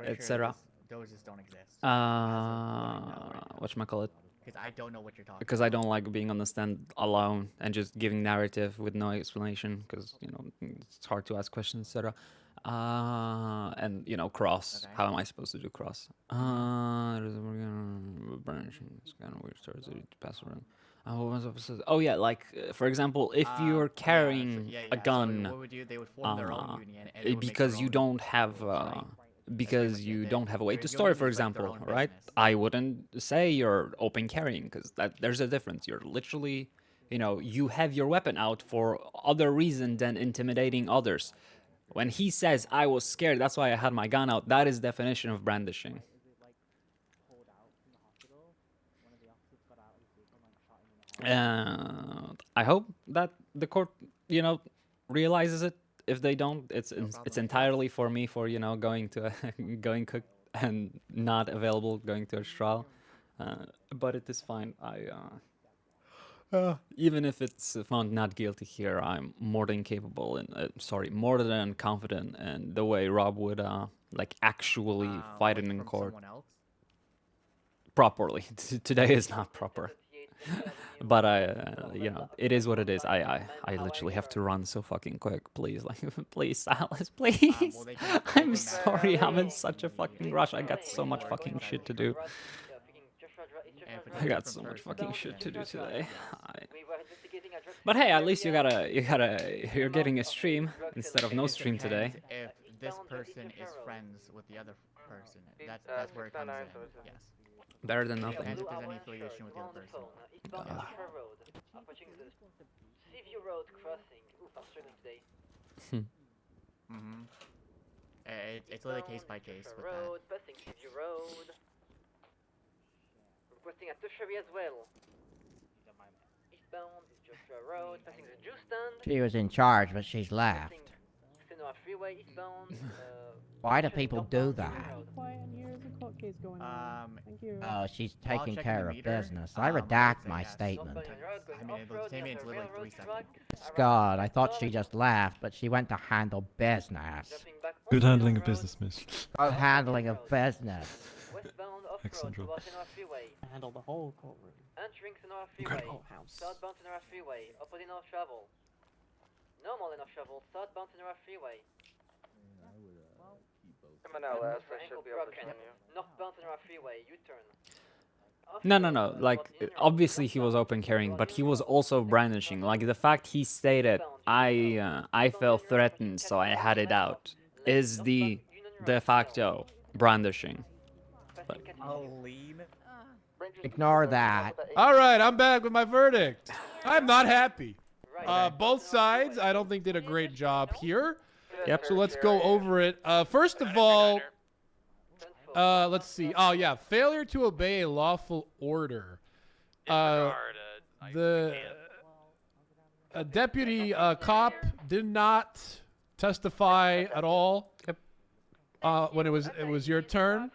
etc. Those just don't exist. Whatchamacallit? Because I don't know what you're talking Because I don't like being on the stand alone and just giving narrative with no explanation, because, you know, it's hard to ask questions, etc. And, you know, cross. How am I supposed to do cross? Oh yeah, like for example, if you're carrying a gun, what would you, they would form their own union and they would make because their you own don't have because you don't have a way to store it, for example, right? I wouldn't say you're open carrying, because there's a difference. You're literally you know, you have your weapon out for other reason than intimidating others. When he says, I was scared, that's why I had my gun out, that is definition of brandishing. I hope that the court, you know, realizes it. If they don't, it's entirely for me for, you know, going to going cooked and not available going to a trial. But it is fine. Even if it's found not guilty here, I'm more than capable and more than confident in the way Rob would like actually fight it in court properly. Today is not proper. But you know, it is what it is. I literally have to run so fucking quick. Please, like, please, Silas, please. I'm sorry. I'm in such a fucking rush. I got so much fucking shit to do. I got so much fucking shit to do today. But hey, at least you're getting a stream instead of no stream today. If this person is friends with the other person, that's where it comes in. Yes. Better than nothing. If there's any affiliation with the other person. It's literally case by case with that. Requesting at Tertiary as well. Eastbound is Joshua Road, passing the juice stand. She was in charge, but she's left. Freeway eastbound. Why do people do that? Oh, she's taking care of business. I redact my statement. I mean, it'll take me literally 3 seconds. God, I thought she just left, but she went to handle business. Good handling of business, miss. Good handling of business. Excellent job. Handle the whole courtroom. Entering Sonora Freeway. Southbound Sonora Freeway. Opposite North Travel. Normal enough travel. Southbound Sonora Freeway. Come on, LS. I should be able to join you. Northbound Sonora Freeway. U-turn. No. Like, obviously he was open carrying, but he was also brandishing. Like, the fact he stated, I felt threatened, so I had it out, is the de facto brandishing. But ignore that. All right, I'm back with my verdict. I'm not happy. Both sides, I don't think did a great job here. Yep. So let's go over it. First of all, let's see. Oh yeah, failure to obey a lawful order. The deputy cop did not testify at all. When it was your turn.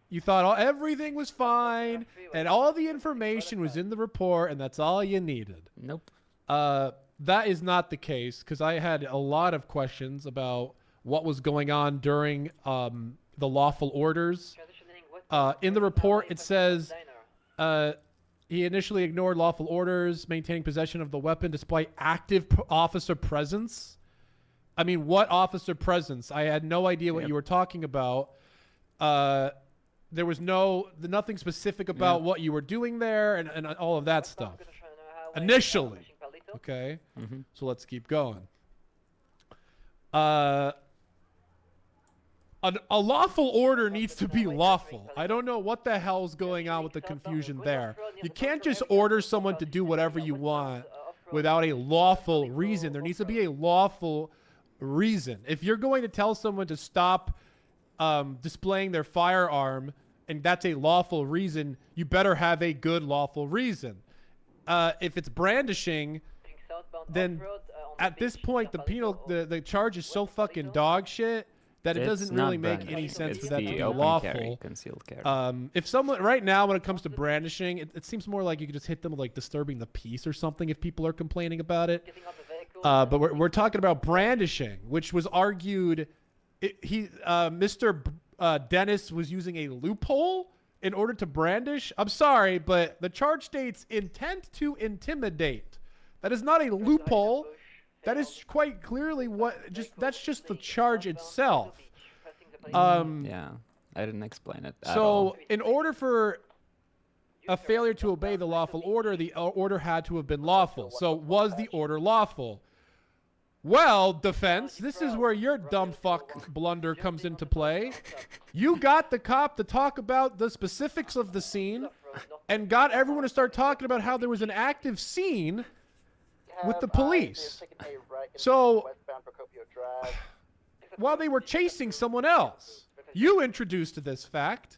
You thought everything was fine, and all the information was in the report, and that's all you needed. Nope. That is not the case, because I had a lot of questions about what was going on during the lawful orders. In the report, it says he initially ignored lawful orders, maintaining possession of the weapon despite active officer presence. I mean, what officer presence? I had no idea what you were talking about. There was nothing specific about what you were doing there and all of that stuff. Initially. Okay. So let's keep going. A lawful order needs to be lawful. I don't know what the hell's going on with the confusion there. You can't just order someone to do whatever you want without a lawful reason. There needs to be a lawful reason. If you're going to tell someone to stop displaying their firearm, and that's a lawful reason, you better have a good lawful reason. If it's brandishing, then at this point the charge is so fucking dog shit that it doesn't really make any sense for that to be lawful. Concealed carry. If someone right now, when it comes to brandishing, it seems more like you could just hit them with like disturbing the peace or something if people are complaining about it. But we're talking about brandishing, which was argued. Mr. Dennis was using a loophole in order to brandish. I'm sorry, but the charge states intent to intimidate. That is not a loophole. That is quite clearly that's just the charge itself. Yeah, I didn't explain it at all. So in order for a failure to obey the lawful order, the order had to have been lawful. So was the order lawful? Well, defense, this is where your dumb fuck blunder comes into play. You got the cop to talk about the specifics of the scene, and got everyone to start talking about how there was an active scene with the police. So, while they were chasing someone else, you introduced this fact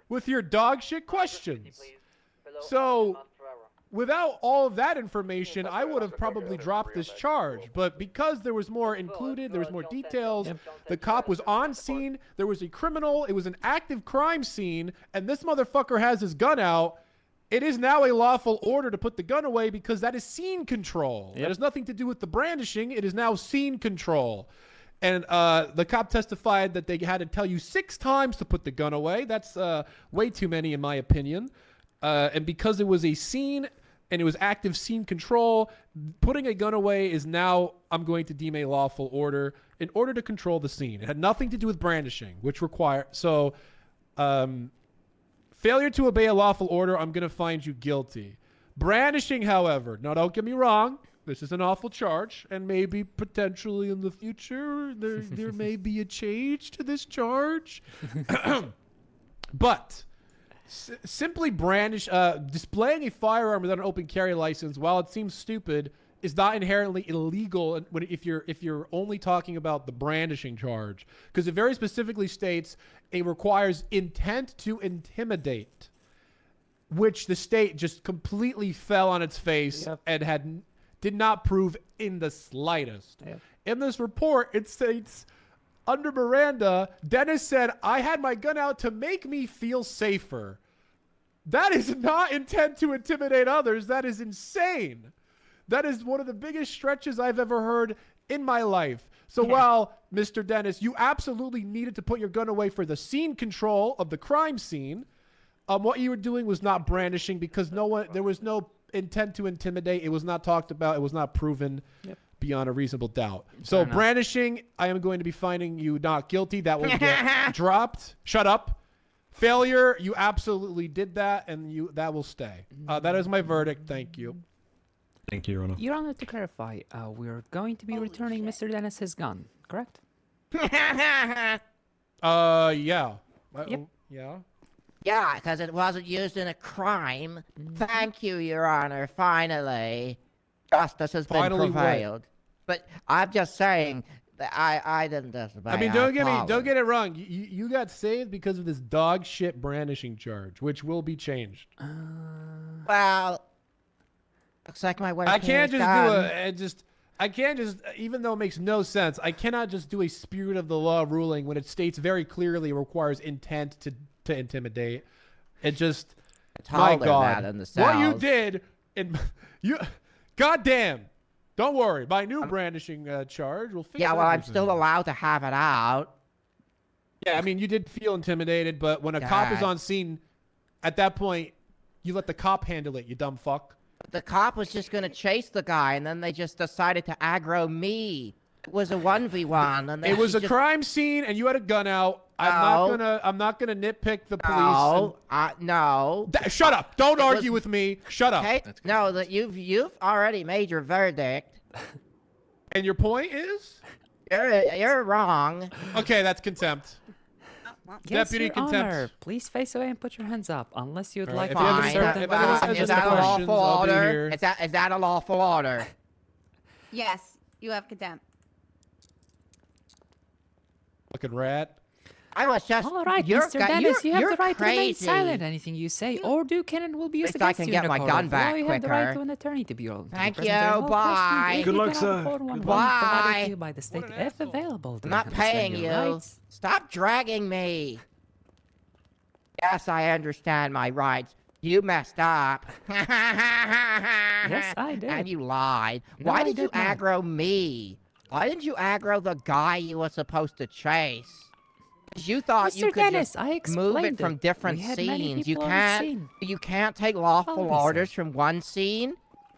with your dog shit questions. So, without all of that information, I would have probably dropped this charge. But because there was more included, there was more details, the cop was on scene, there was a criminal, it was an active crime scene, and this motherfucker has his gun out, it is now a lawful order to put the gun away because that is scene control. It has nothing to do with the brandishing. It is now scene control. And the cop testified that they had to tell you 6 times to put the gun away. That's way too many in my opinion. And because it was a scene and it was active scene control, putting a gun away is now, I'm going to deem a lawful order in order to control the scene. It had nothing to do with brandishing, which require, so failure to obey a lawful order, I'm going to find you guilty. Brandishing, however, now don't get me wrong, this is an awful charge, and maybe potentially in the future there may be a change to this charge. But simply displaying a firearm without an open carry license, while it seems stupid, is not inherently illegal if you're only talking about the brandishing charge, because it very specifically states it requires intent to intimidate, which the state just completely fell on its face and did not prove in the slightest. In this report, it states, under Miranda, Dennis said, "I had my gun out to make me feel safer." That is not intent to intimidate others. That is insane. That is one of the biggest stretches I've ever heard in my life. So while, Mr. Dennis, you absolutely needed to put your gun away for the scene control of the crime scene, what you were doing was not brandishing because there was no intent to intimidate. It was not talked about. It was not proven beyond a reasonable doubt. So brandishing, I am going to be finding you not guilty. That will get dropped. Shut up. Failure, you absolutely did that, and that will stay. That is my verdict. Thank you. Thank you, Your Honor. Your Honor, to clarify, we're going to be returning Mr. Dennis his gun, correct? Yeah. Yep. Yeah. Yeah, because it wasn't used in a crime. Thank you, Your Honor. Finally, justice has been prevailed. But I'm just saying that I didn't disobey. I mean, don't get it wrong. You got saved because of this dog shit brandishing charge, which will be changed. Well, looks like my work. I can't just even though it makes no sense, I cannot just do a spirit of the law ruling when it states very clearly it requires intent to intimidate. It just, my God, what you did, goddamn. Don't worry, my new brandishing charge will fix well, I'm everything. still allowed to have it out. Yeah, I mean, you did feel intimidated, but when a cop is on scene, at that point, you let the cop handle it, you dumb fuck. The cop was just going to chase the guy, and then they just decided to aggro me. It was a 1v1. And it was a crime scene, and you had a gun out. I'm not gonna nitpick the police. No. Shut up! Don't argue with me. Shut up. Okay. No, that you've already made your verdict. And your point is? You're wrong. Okay, that's contempt. Yes, Deputy Your contempt. Honor, please face away and put your hands up, unless you'd like if to you have insert any- them. if anyone has Is any that a questions, lawful I'll be order? here. Is that a lawful order? Yes, you have contempt. Fucking rat. I was just. All right, you're Mr. Dennis, you have you're the right to remain crazy. silent. Anything you say or do can and will be used Least I against can you get in a my court gun of law. back You have the right quicker. to an attorney to be Thank present you, during all bye. questioning. If Good you luck, cannot sir. afford one, Goodbye. one provided Bye. to you by the state, if available. Do I'm you not understand paying your you. rights? Stop dragging me. Yes, I understand my rights. You messed up. Yes, I did. And you lied. No, Why I did you did not. aggro me? Why didn't you aggro the guy you were supposed to chase? 'Cause you thought you Mr. could Dennis, just I move explained it from it. different We had many scenes. You people on the scene. can't take lawful Follow me, orders sir. from one scene.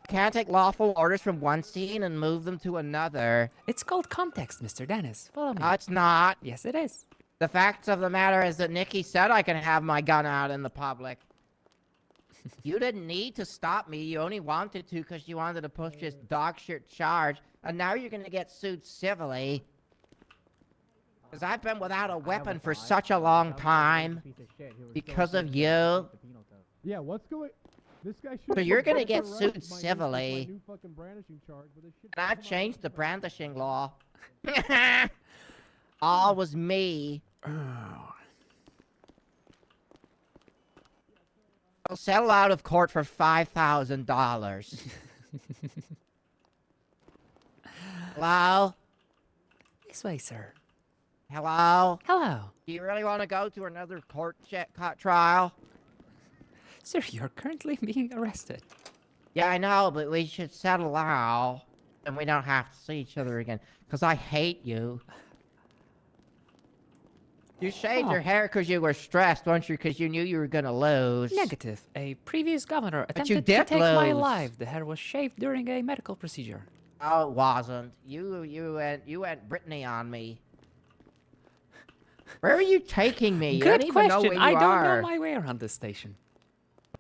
Can't take lawful orders from one scene and move them to another. It's called context, Mr. Dennis. Follow me. No, it's not. Yes, it is. The facts of the matter is that Nikki said I can have my gun out in the public. You didn't need to stop me. You only wanted to because you wanted to push this dog shit charge. And now you're going to get sued civilly. Because I've been without a weapon for such a long time. Because of you. Yeah, what's going? This guy should. So you're gonna get arrested sued my new civilly. fucking brandishing charge, but this shit And I've come out changed the of- brandishing law. All was me. I'll settle out of court for $5,000. Hello? This way, sir. Hello? Hello. Do you really want to go to another court trial? Sir, you're currently being arrested. Yeah, I know, but we should settle out. And we don't have to see each other again. Because I hate you. You shaved your hair because you were stressed, weren't you? Because you knew you were going to lose. Negative. A previous governor But you attempted to did take my lose. life. The hair was shaved during a medical procedure. Oh, it wasn't. You went Brittany on me. Where are you taking me? Good I don't even know question. where you I don't are. know my way around this station.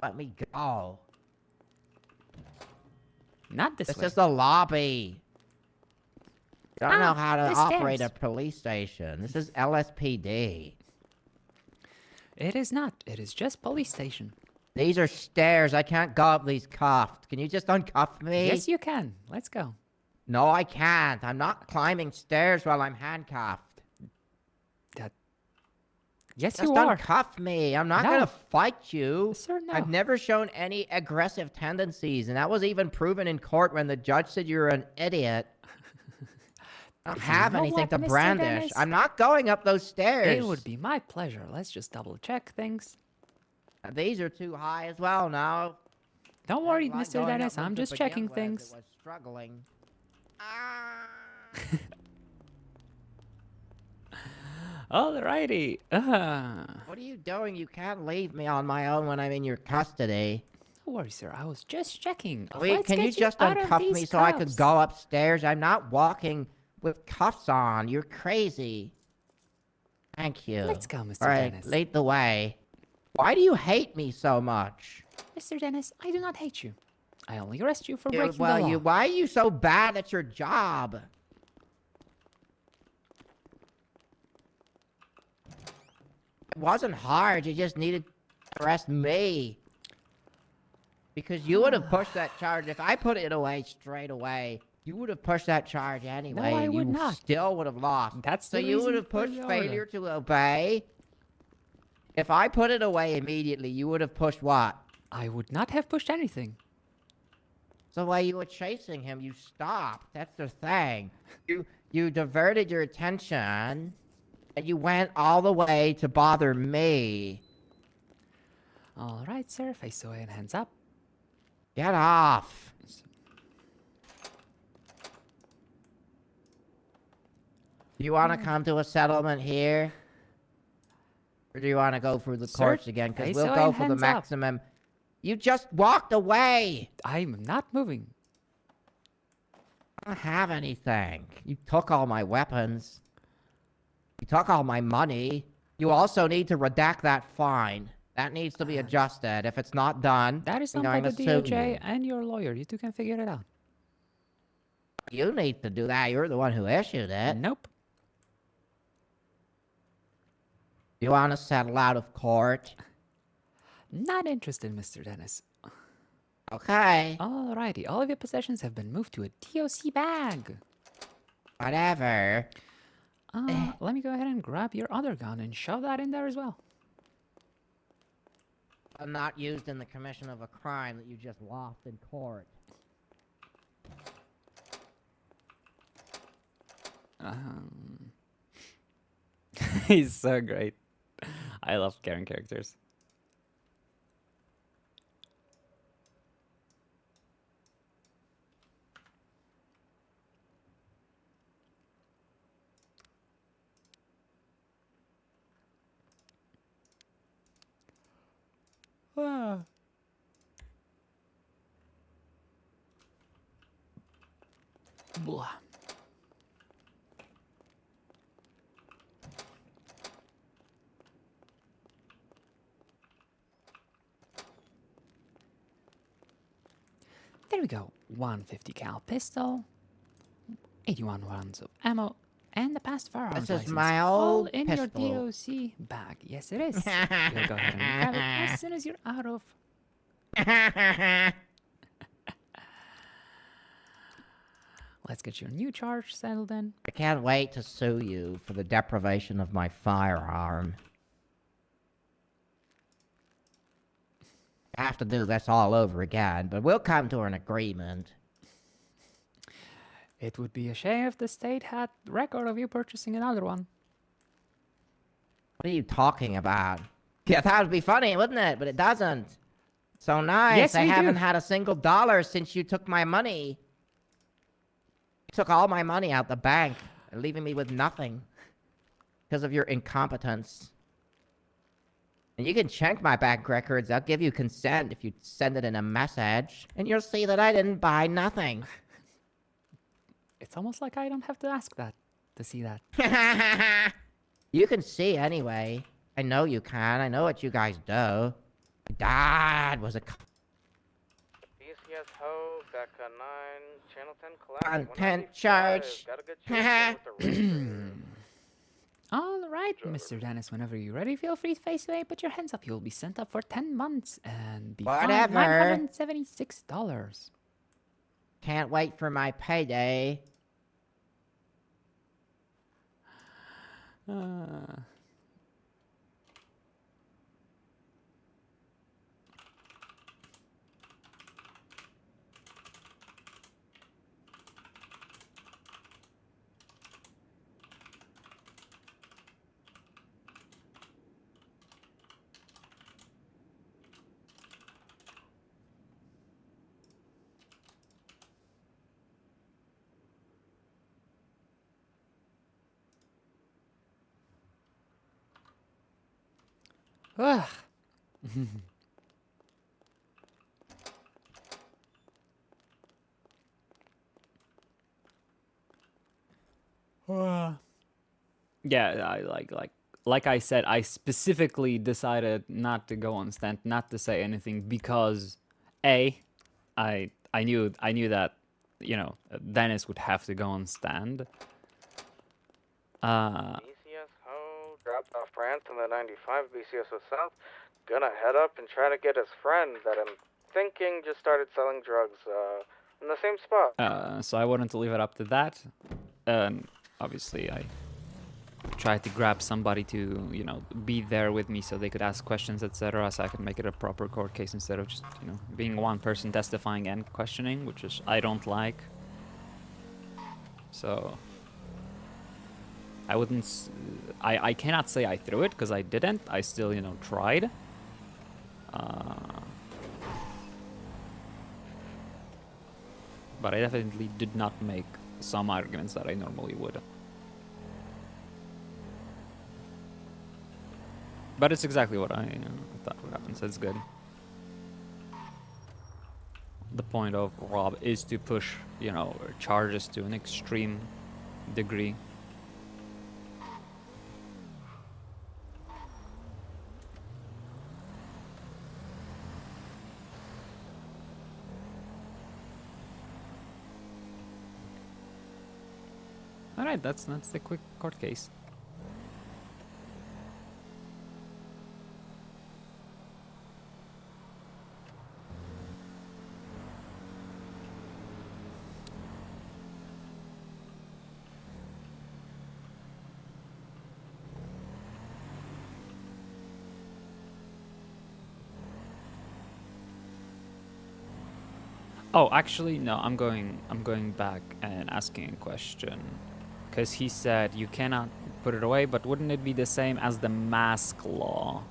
Let me go. Not this way. This is the lobby. I don't know how to the operate stairs. a police station. This is LSPD. It is not. It is just police station. These are stairs. I can't go up these cuffed. Can you just uncuff me? Yes, you can. Let's go. No, I can't. I'm not climbing stairs while I'm handcuffed. Yes, Just you are. uncuff me. I'm not No. gonna fight you. Sir, no. I've never shown any aggressive tendencies, and that was even proven in court when the judge said you're an idiot. I don't have know anything what, to Mr. brandish. Dennis? I'm not going up those stairs. It would be my pleasure. Let's just double check things. These are too high as well now. Don't worry, Like Mr. going up Dennis. them I'm to just begin checking with, things. It was struggling. Alrighty. What are you doing? You can't leave me on my own when I'm in your custody. Don't worry, sir. I was just checking. Wait, Let's can you get just out of uncuff these me so I could cuffs. go upstairs? I'm not walking with cuffs on. You're crazy. Thank you. Let's go, Mr. All right, Dennis. lead the way. Why do you hate me so much? Mr. Dennis, I do not hate you. I only arrest you for You- breaking well, the law. why are you so bad at your job? It wasn't hard. You just needed to arrest me. Because you would have pushed that charge. If I put it away straight away, you would have pushed that charge anyway. I and would you not. still would have lost. That's so the you would reason have for pushed the failure order. to obey. If I put it away immediately, you would have pushed what? I would not have pushed anything. So while you were chasing him, you stopped. That's the thing. You diverted your attention, and you went all the way to bother me. All right, sir. Face away and hands up. Get off. Do you want to come to a settlement here? Or do you want to go through the Sir, courts again? Because face we'll away go and for the hands up. maximum. You just walked away. I'm not moving. I don't have anything. You took all my weapons. You took all my money. You also need to redact that fine. That needs to be adjusted. If it's not done, That is I'm done by going the to sue DOJ you. and your lawyer. You two can figure it out. You need to do that. You're the one who issued it. Nope. You want to settle out of court? Not interested, Mr. Dennis. Okay. Alrighty. All of your possessions have been moved to a DOC bag. Whatever. Let me go ahead and grab your other gun and shove that in there as well. Not used in the commission of a crime that you just lost in court. He's so great. I love Karen characters. Blah. There we go. 150 cal pistol, 81 rounds of ammo, and the past firearms This is license. my all old in pistol. your DOC bag. Yes, it is. We'll go ahead and grab it as soon as you're out of Let's get your new charge settled then. I can't wait to sue you for the deprivation of my firearm. I have to do this all over again, but we'll come to an agreement. It would be a shame if the state had record of you purchasing another one. What are you talking about? Yeah, that would be funny, wouldn't it? But it doesn't. So nice. Yes, I we haven't do. had a single dollar since you took my money. You took all my money out the bank, leaving me with nothing because of your incompetence. And you can check my bank records. I'll give you consent if you send it in a message, and you'll see that I didn't buy nothing. It's almost like I don't have to ask that to see that. You can see anyway. I know you can. I know what you guys do. My dad was a BCS Ho, Becca 9, Channel 10 Collapse. content charge. Got a good chance with the All right, Mr. Dennis, whenever you're ready, feel free to face away. Put your hands up. You'll be sent up for 10 months and be fined Whatever. $976. Can't wait for my payday. Ugh. Yeah, like I said, I specifically decided not to go on stand, not to say anything because I knew that, you know, Dennis would have to go on stand. BCS Ho, dropped off France in the 95, BCS was south. Gonna head up and try to get his friend that I'm thinking just started selling drugs in the same spot. So I wanted to leave it up to that. Obviously, I tried to grab somebody to, you know, be there with me so they could ask questions, etc., so I could make it a proper court case instead of just, you know, being one person testifying and questioning, which is I don't like. So I wouldn't. I cannot say I threw it because I didn't. I still, you know, tried. But I definitely did not make some arguments that I normally would. But it's exactly what I thought would happen, so it's good. The point of Rob is to push, you know, charges to an extreme degree. Alright, that's the quick court case. Oh, actually, no. I'm going back and asking a question, because he said you cannot put it away. But wouldn't it be the same as the mask law?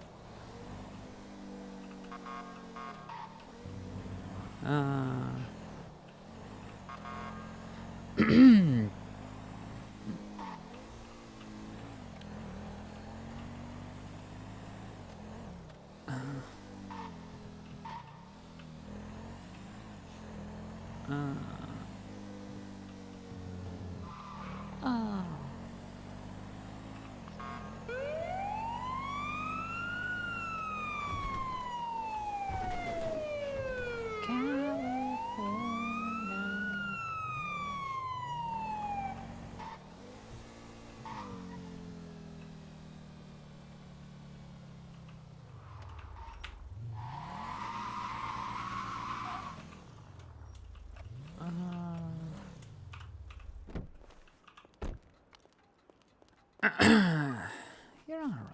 Your Honor.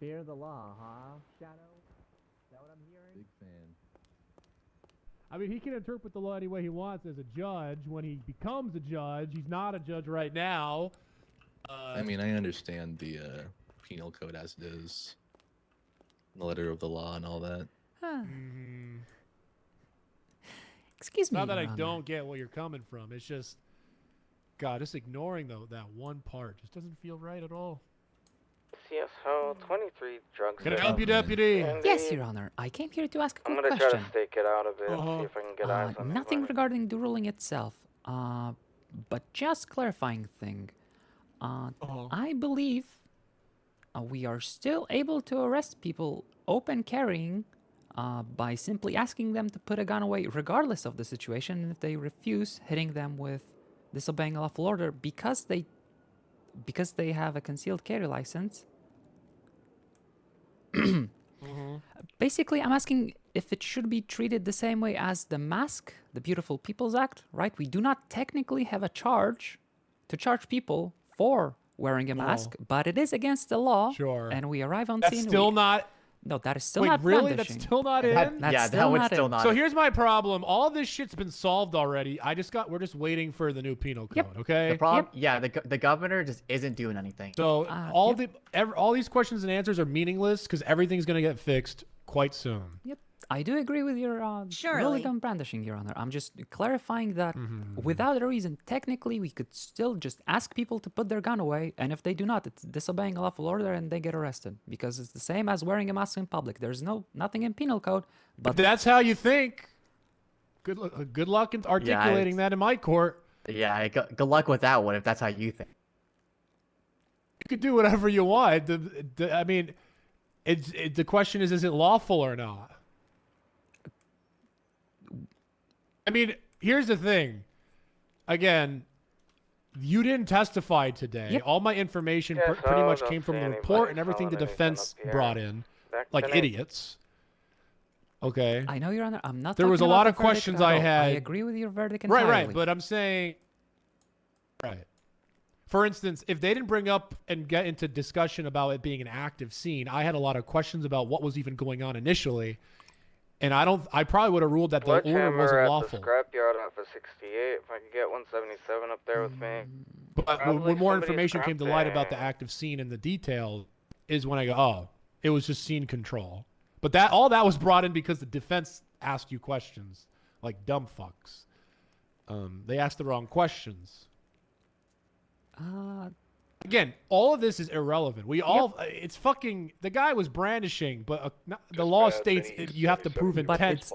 Fear the law, huh, Shadow? Is that what I'm hearing? Big fan. I mean, he can interpret the law any way he wants as a judge. When he becomes a judge, he's not a judge right now. I mean, I understand the penal code as it is, the letter of the law and all that. Excuse me. Not that I Your Honor. don't get where you're coming from. It's just, God, just ignoring that one part just doesn't feel right at all. CSO 23 drugs. Can I help you, deputy? Yes, Your Honor. I came here to ask a I'm quick gonna try question. to stake it out a bit, see if I can get eyes on Nothing anybody. regarding the ruling itself, but just clarifying thing. I believe we are still able to arrest people open carrying by simply asking them to put a gun away, regardless of the situation. And if they refuse, hitting them with disobeying a lawful order because they have a concealed carry license. Basically, I'm asking if it should be treated the same way as the mask, the Beautiful People's Act, right? We do not technically have a charge to charge people for wearing a mask, but it is against the law. Sure. And we arrive on That's scene. still not. No, that is still Wait, not really? brandishing. That's still not in? That's still not So here's my problem. All this shit's been solved already. We're just waiting for the new penal code, okay? The problem, yeah, the governor just isn't doing anything. So all these questions and answers are meaningless because everything's gonna get fixed quite soon. Yep. I do agree with your really dumb brandishing, Your Honor. I'm just clarifying that without a reason, technically, we could still just ask people to put their gun away, and if they do not, it's disobeying a lawful order and they get arrested because it's the same as wearing a mask in public. There's nothing in penal code, but that's how you think. Good luck in articulating that in my court. Yeah, good luck with that one if that's how you think. You could do whatever you want. I mean, the question is it lawful or not? I mean, here's the thing. Again, you didn't testify today. All my information pretty much came from the report and everything the defense brought in, like idiots. Okay. I know, Your Honor. I'm not. There was a lot of questions I had. I agree with your verdict entirely. Right. But I'm saying, right. For instance, if they didn't bring up and get into discussion about it being an active scene, I had a lot of questions about what was even going on initially. And I probably would have ruled that the order wasn't lawful. At the scrapyard off of 68. If I could get 177 up there with me. But when more information came to light about the active scene and the details, is when I go, oh, it was just scene control. But all that was brought in because the defense asked you questions like dumb fucks. They asked the wrong questions. Again, all of this is irrelevant. It's fucking, the guy was brandishing, but the law states you have to prove intent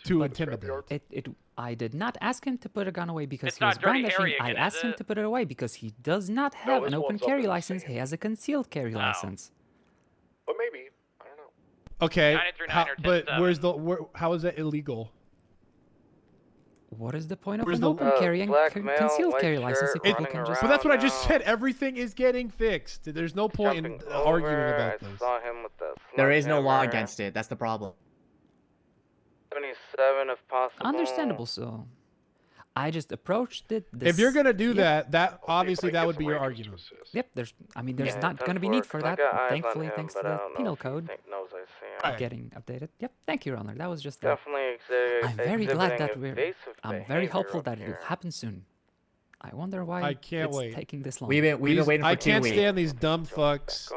to intimidate. I did not ask him to put a gun away because he was brandishing. I asked him to put it away because he does not have an open carry license. He has a concealed carry license. But maybe, I don't know. Okay, how is that illegal? What is the point of an open carry and concealed carry license if people can just... But that's what I just said. Everything is getting fixed. There's no point in arguing about this. There is no law against it. That's the problem. 77 if possible. Understandable, so... I just approached it... If you're going to do that, obviously that would be your argument. Yep, there's not going to be need for that. Thankfully, thanks to the penal code. Getting updated. Yep, thank you, Your Honor. That was just definitely I'm very glad that I'm very hopeful that it will happen soon. I wonder why it's taking this long. We've been waiting for 2 weeks. I can't stand these dumb fucks.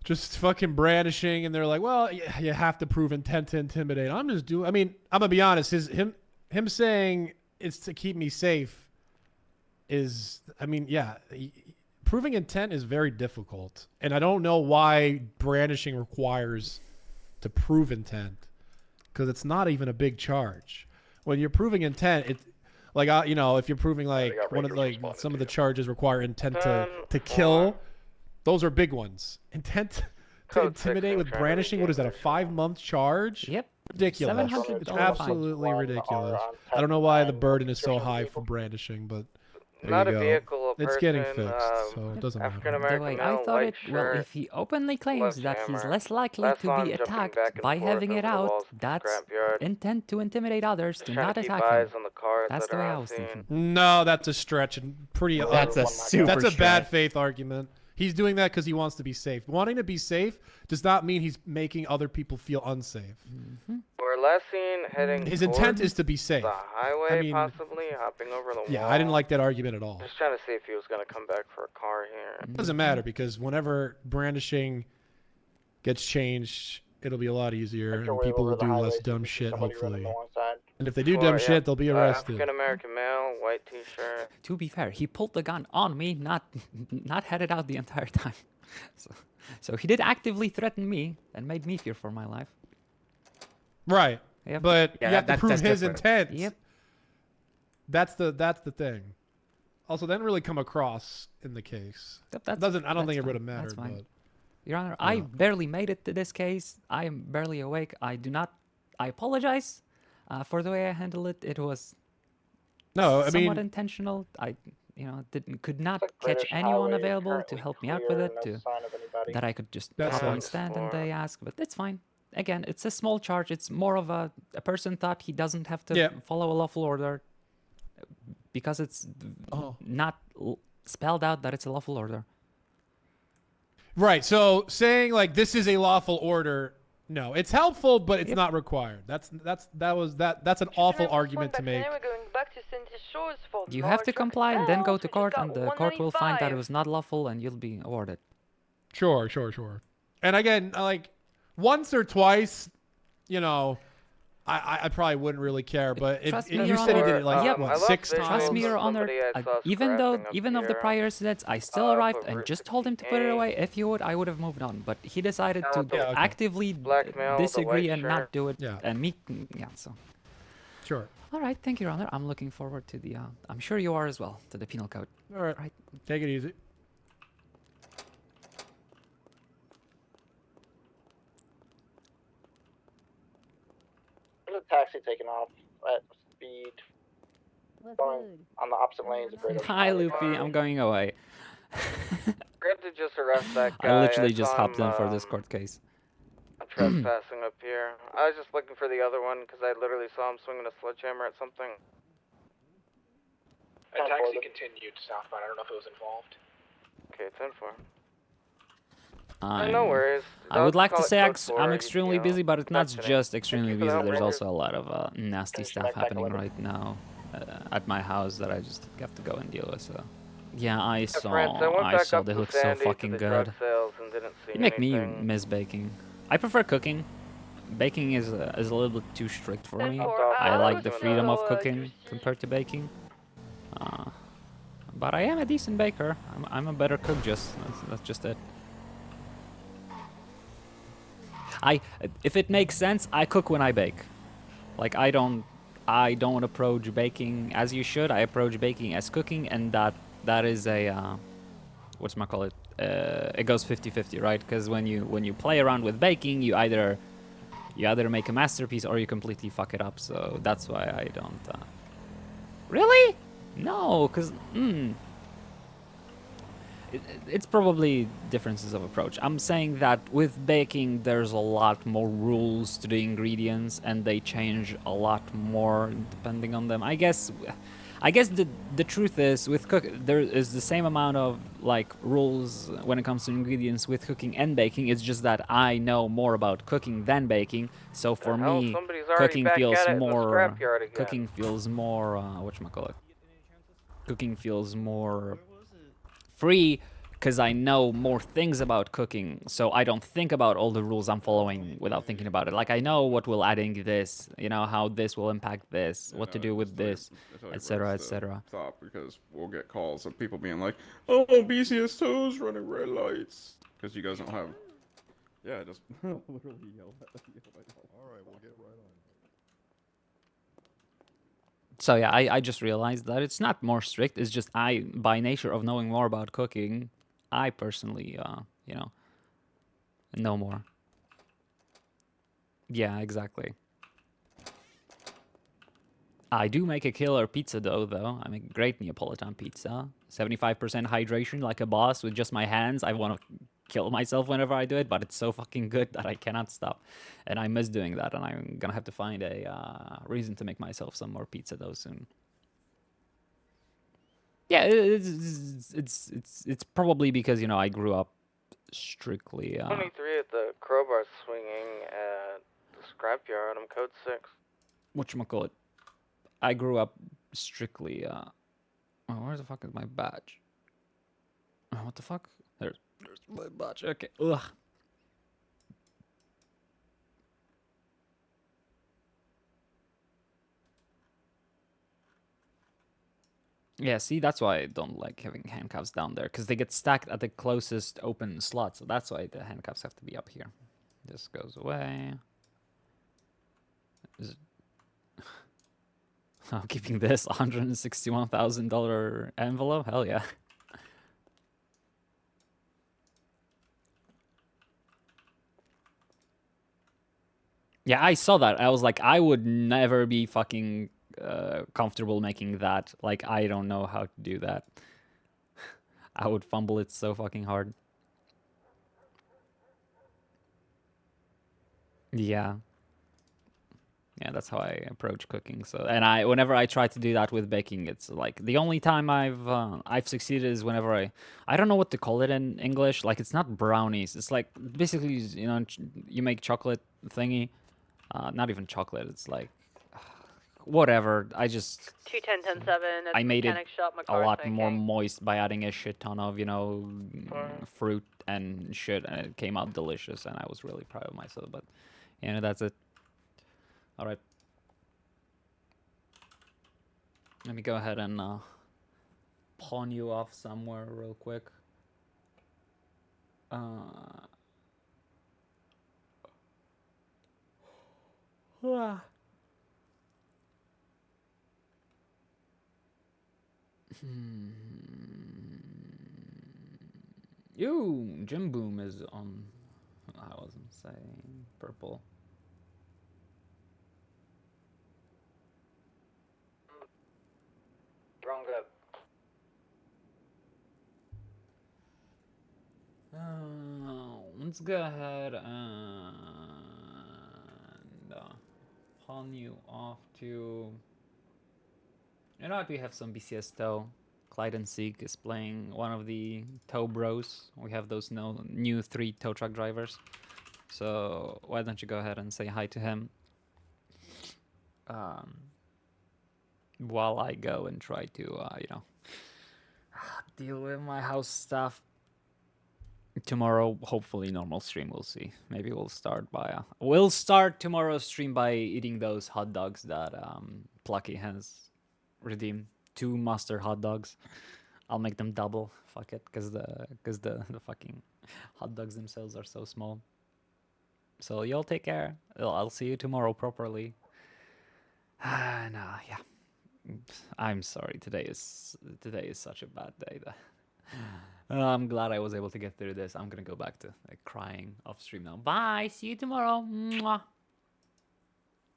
Just fucking brandishing, and they're like, well, you have to prove intent to intimidate. I'm going to be honest. Him saying it's to keep me safe is, proving intent is very difficult. And I don't know why brandishing requires to prove intent, because it's not even a big charge. When you're proving intent, it's like, if you're proving some of the charges require intent to kill, those are big ones. Intent to intimidate with brandishing, what is that, a 5-month charge? Yep. Ridiculous. It's absolutely ridiculous. I don't know why the burden is so high for brandishing, but there Not you a go. vehicle a It's person, getting fixed, so it doesn't matter. African The American way male, I thought white it, well, shirt, if he openly claims that he's sledgehammer. less likely Last to saw be him jumping attacked back and by forth having over it the out, walls of the that's scrapyard. intent to intimidate others Just to trying not to keep attack eyes him. on the cars That's that the way are I on was scene. thinking. No, that's a stretch and pretty. That's a super That's a bad stretch. faith argument. He's doing that because he wants to be safe. Wanting to be safe does not mean he's making other people feel unsafe. We're last seen heading His intent is towards to be safe. the highway, I mean, possibly hopping over the yeah, wall. I didn't like that argument at all. Just trying to see if he was going to come back for a car here. It doesn't matter because whenever brandishing gets changed, it'll be a lot easier and people will do less dumb shit, hopefully. And if they do dumb shit, they'll be arrested. African American male, white t-shirt. To be fair, he pulled the gun on me, not had it out the entire time. So he did actively threaten me and made me fear for my life. Right. Yep. But you have to prove his different. intent. Yep. That's the thing. Also, that didn't really come across in the case. Yep, I don't think it would have mattered. That's fine. But Your Honor, I barely made it to this case. I am barely awake. I apologize for the way I handled it. It was somewhat intentional. I could not catch anyone available to help me out with it. That I could just hop on stand and they ask, but it's fine. Again, it's a small charge. It's more of a person thought he doesn't have to follow a lawful order because it's not spelled out that it's a lawful order. Right. So saying like this is a lawful order, no, it's helpful, but it's not required. That's an awful argument to make. You have to comply and then go to court, and the court will find that it was not lawful, and you'll be awarded. Sure. And again, like once or twice, I probably wouldn't really care. But if you said he did it like what, 6 times? Trust me, Your Honor. Even of the prior incidents, I still arrived and just told him to put it away. If he would, I would have moved on. But he decided to actively disagree and not do it. And me, so. Sure. All right, thank you, Your Honor. I'm looking forward to the. I'm sure you are as well, to the penal code. All right. Take it easy. There's a taxi taking off at speed. Going on the opposite lanes. Hi, Loopy. I'm going away. Forgot to just arrest that guy. I literally just saw hopped him, in for this court case. Trespassing up here. I was just looking for the other one because I literally saw him swinging a sledgehammer at something. A taxi continued southbound. I don't know if it was involved. Okay, 10-4. I'm, no worries. I would like to Call it say code 4, I'm extremely busy, but it's not mentioning. just extremely busy. that, There's Rangers. also a lot of nasty stuff happening right now at my house that I just have to go and deal with. So, yeah, I saw. They look so fucking good. You make me miss baking. I prefer cooking. Baking is a little bit too strict for me. I like the freedom of cooking compared to baking. But I am a decent baker. I'm a better cook. That's just it. If it makes sense, I cook when I bake. Like I don't approach baking as you should. I approach baking as cooking, and that is a whatchamacallit, it goes 50-50, right? Because when you play around with baking, you either make a masterpiece or you completely fuck it up. So that's why I don't. Really? No, because it's probably differences of approach. I'm saying that with baking, there's a lot more rules to the ingredients, and they change a lot more depending on them. I guess the truth is with there is the same amount of like rules when it comes to ingredients with cooking and baking. It's just that I know more about cooking than baking. So for me, cooking feels more whatchamacallit. Cooking feels more free because I know more things about cooking, so I don't think about all the rules I'm following without thinking about it. Like I know what will adding this, how this will impact this, what to do with this, etc., etc. Stop, because we'll get calls of people being like, "Oh, BCS2's running red lights," because you guys don't have. Yeah, just literally yell at them. All right, we'll get right on. So yeah, I just realized that it's not more strict. It's just by nature of knowing more about cooking, I personally, know more. Yeah, exactly. I do make a killer pizza dough, though. I make great Neapolitan pizza. 75% hydration, like a boss, with just my hands. I want to kill myself whenever I do it, but it's so fucking good that I cannot stop. And I miss doing that, and I'm gonna have to find a reason to make myself some more pizza dough soon. Yeah, it's probably because, you know, I grew up strictly... 23 at the crowbar swinging at the scrapyard. I'm code 6. Whatchamacallit? I grew up strictly, oh, where the fuck is my badge? Oh, what the fuck? There's my badge. Okay, ugh. Yeah, see, that's why I don't like having handcuffs down there, because they get stacked at the closest open slot, so that's why the handcuffs have to be up here. This goes away. I'm keeping this $161,000 envelope. Hell yeah. Yeah, I saw that. I was like, I would never be fucking comfortable making that. Like, I don't know how to do that. I would fumble it so fucking hard. Yeah. Yeah, that's how I approach cooking. So, and whenever I try to do that with baking, it's like the only time I've succeeded is whenever I don't know what to call it in English. Like, it's not brownies. It's like basically, you know, you make chocolate thingy. Not even chocolate. It's like whatever. I just 210-10-7 at I made it mechanic shop, a lot McCarthy. more moist by adding a shit ton of, you know, fruit and shit, and it came out delicious, and I was really proud of myself. But you know, that's it. All right. Let me go ahead and pawn you off somewhere real quick. Ew, Jim Boom is on. I wasn't saying purple. Wrong up. Let's go ahead and pawn you off to... You know what, we have some BCS tow. Clyde and Seek is playing one of the tow bros. We have those new 3 tow truck drivers. So why don't you go ahead and say hi to him? While I go and try to, you know, deal with my house stuff. Tomorrow, hopefully normal stream, we'll see. Maybe we'll start tomorrow's stream by eating those hot dogs that Plucky has redeemed. 2 mustard hot dogs. I'll make them double. Fuck it, because the fucking hot dogs themselves are so small. So y'all take care. I'll see you tomorrow properly. And yeah. I'm sorry. Today is such a bad day. I'm glad I was able to get through this. I'm gonna go back to crying off stream now. Bye. See you tomorrow. Mwah.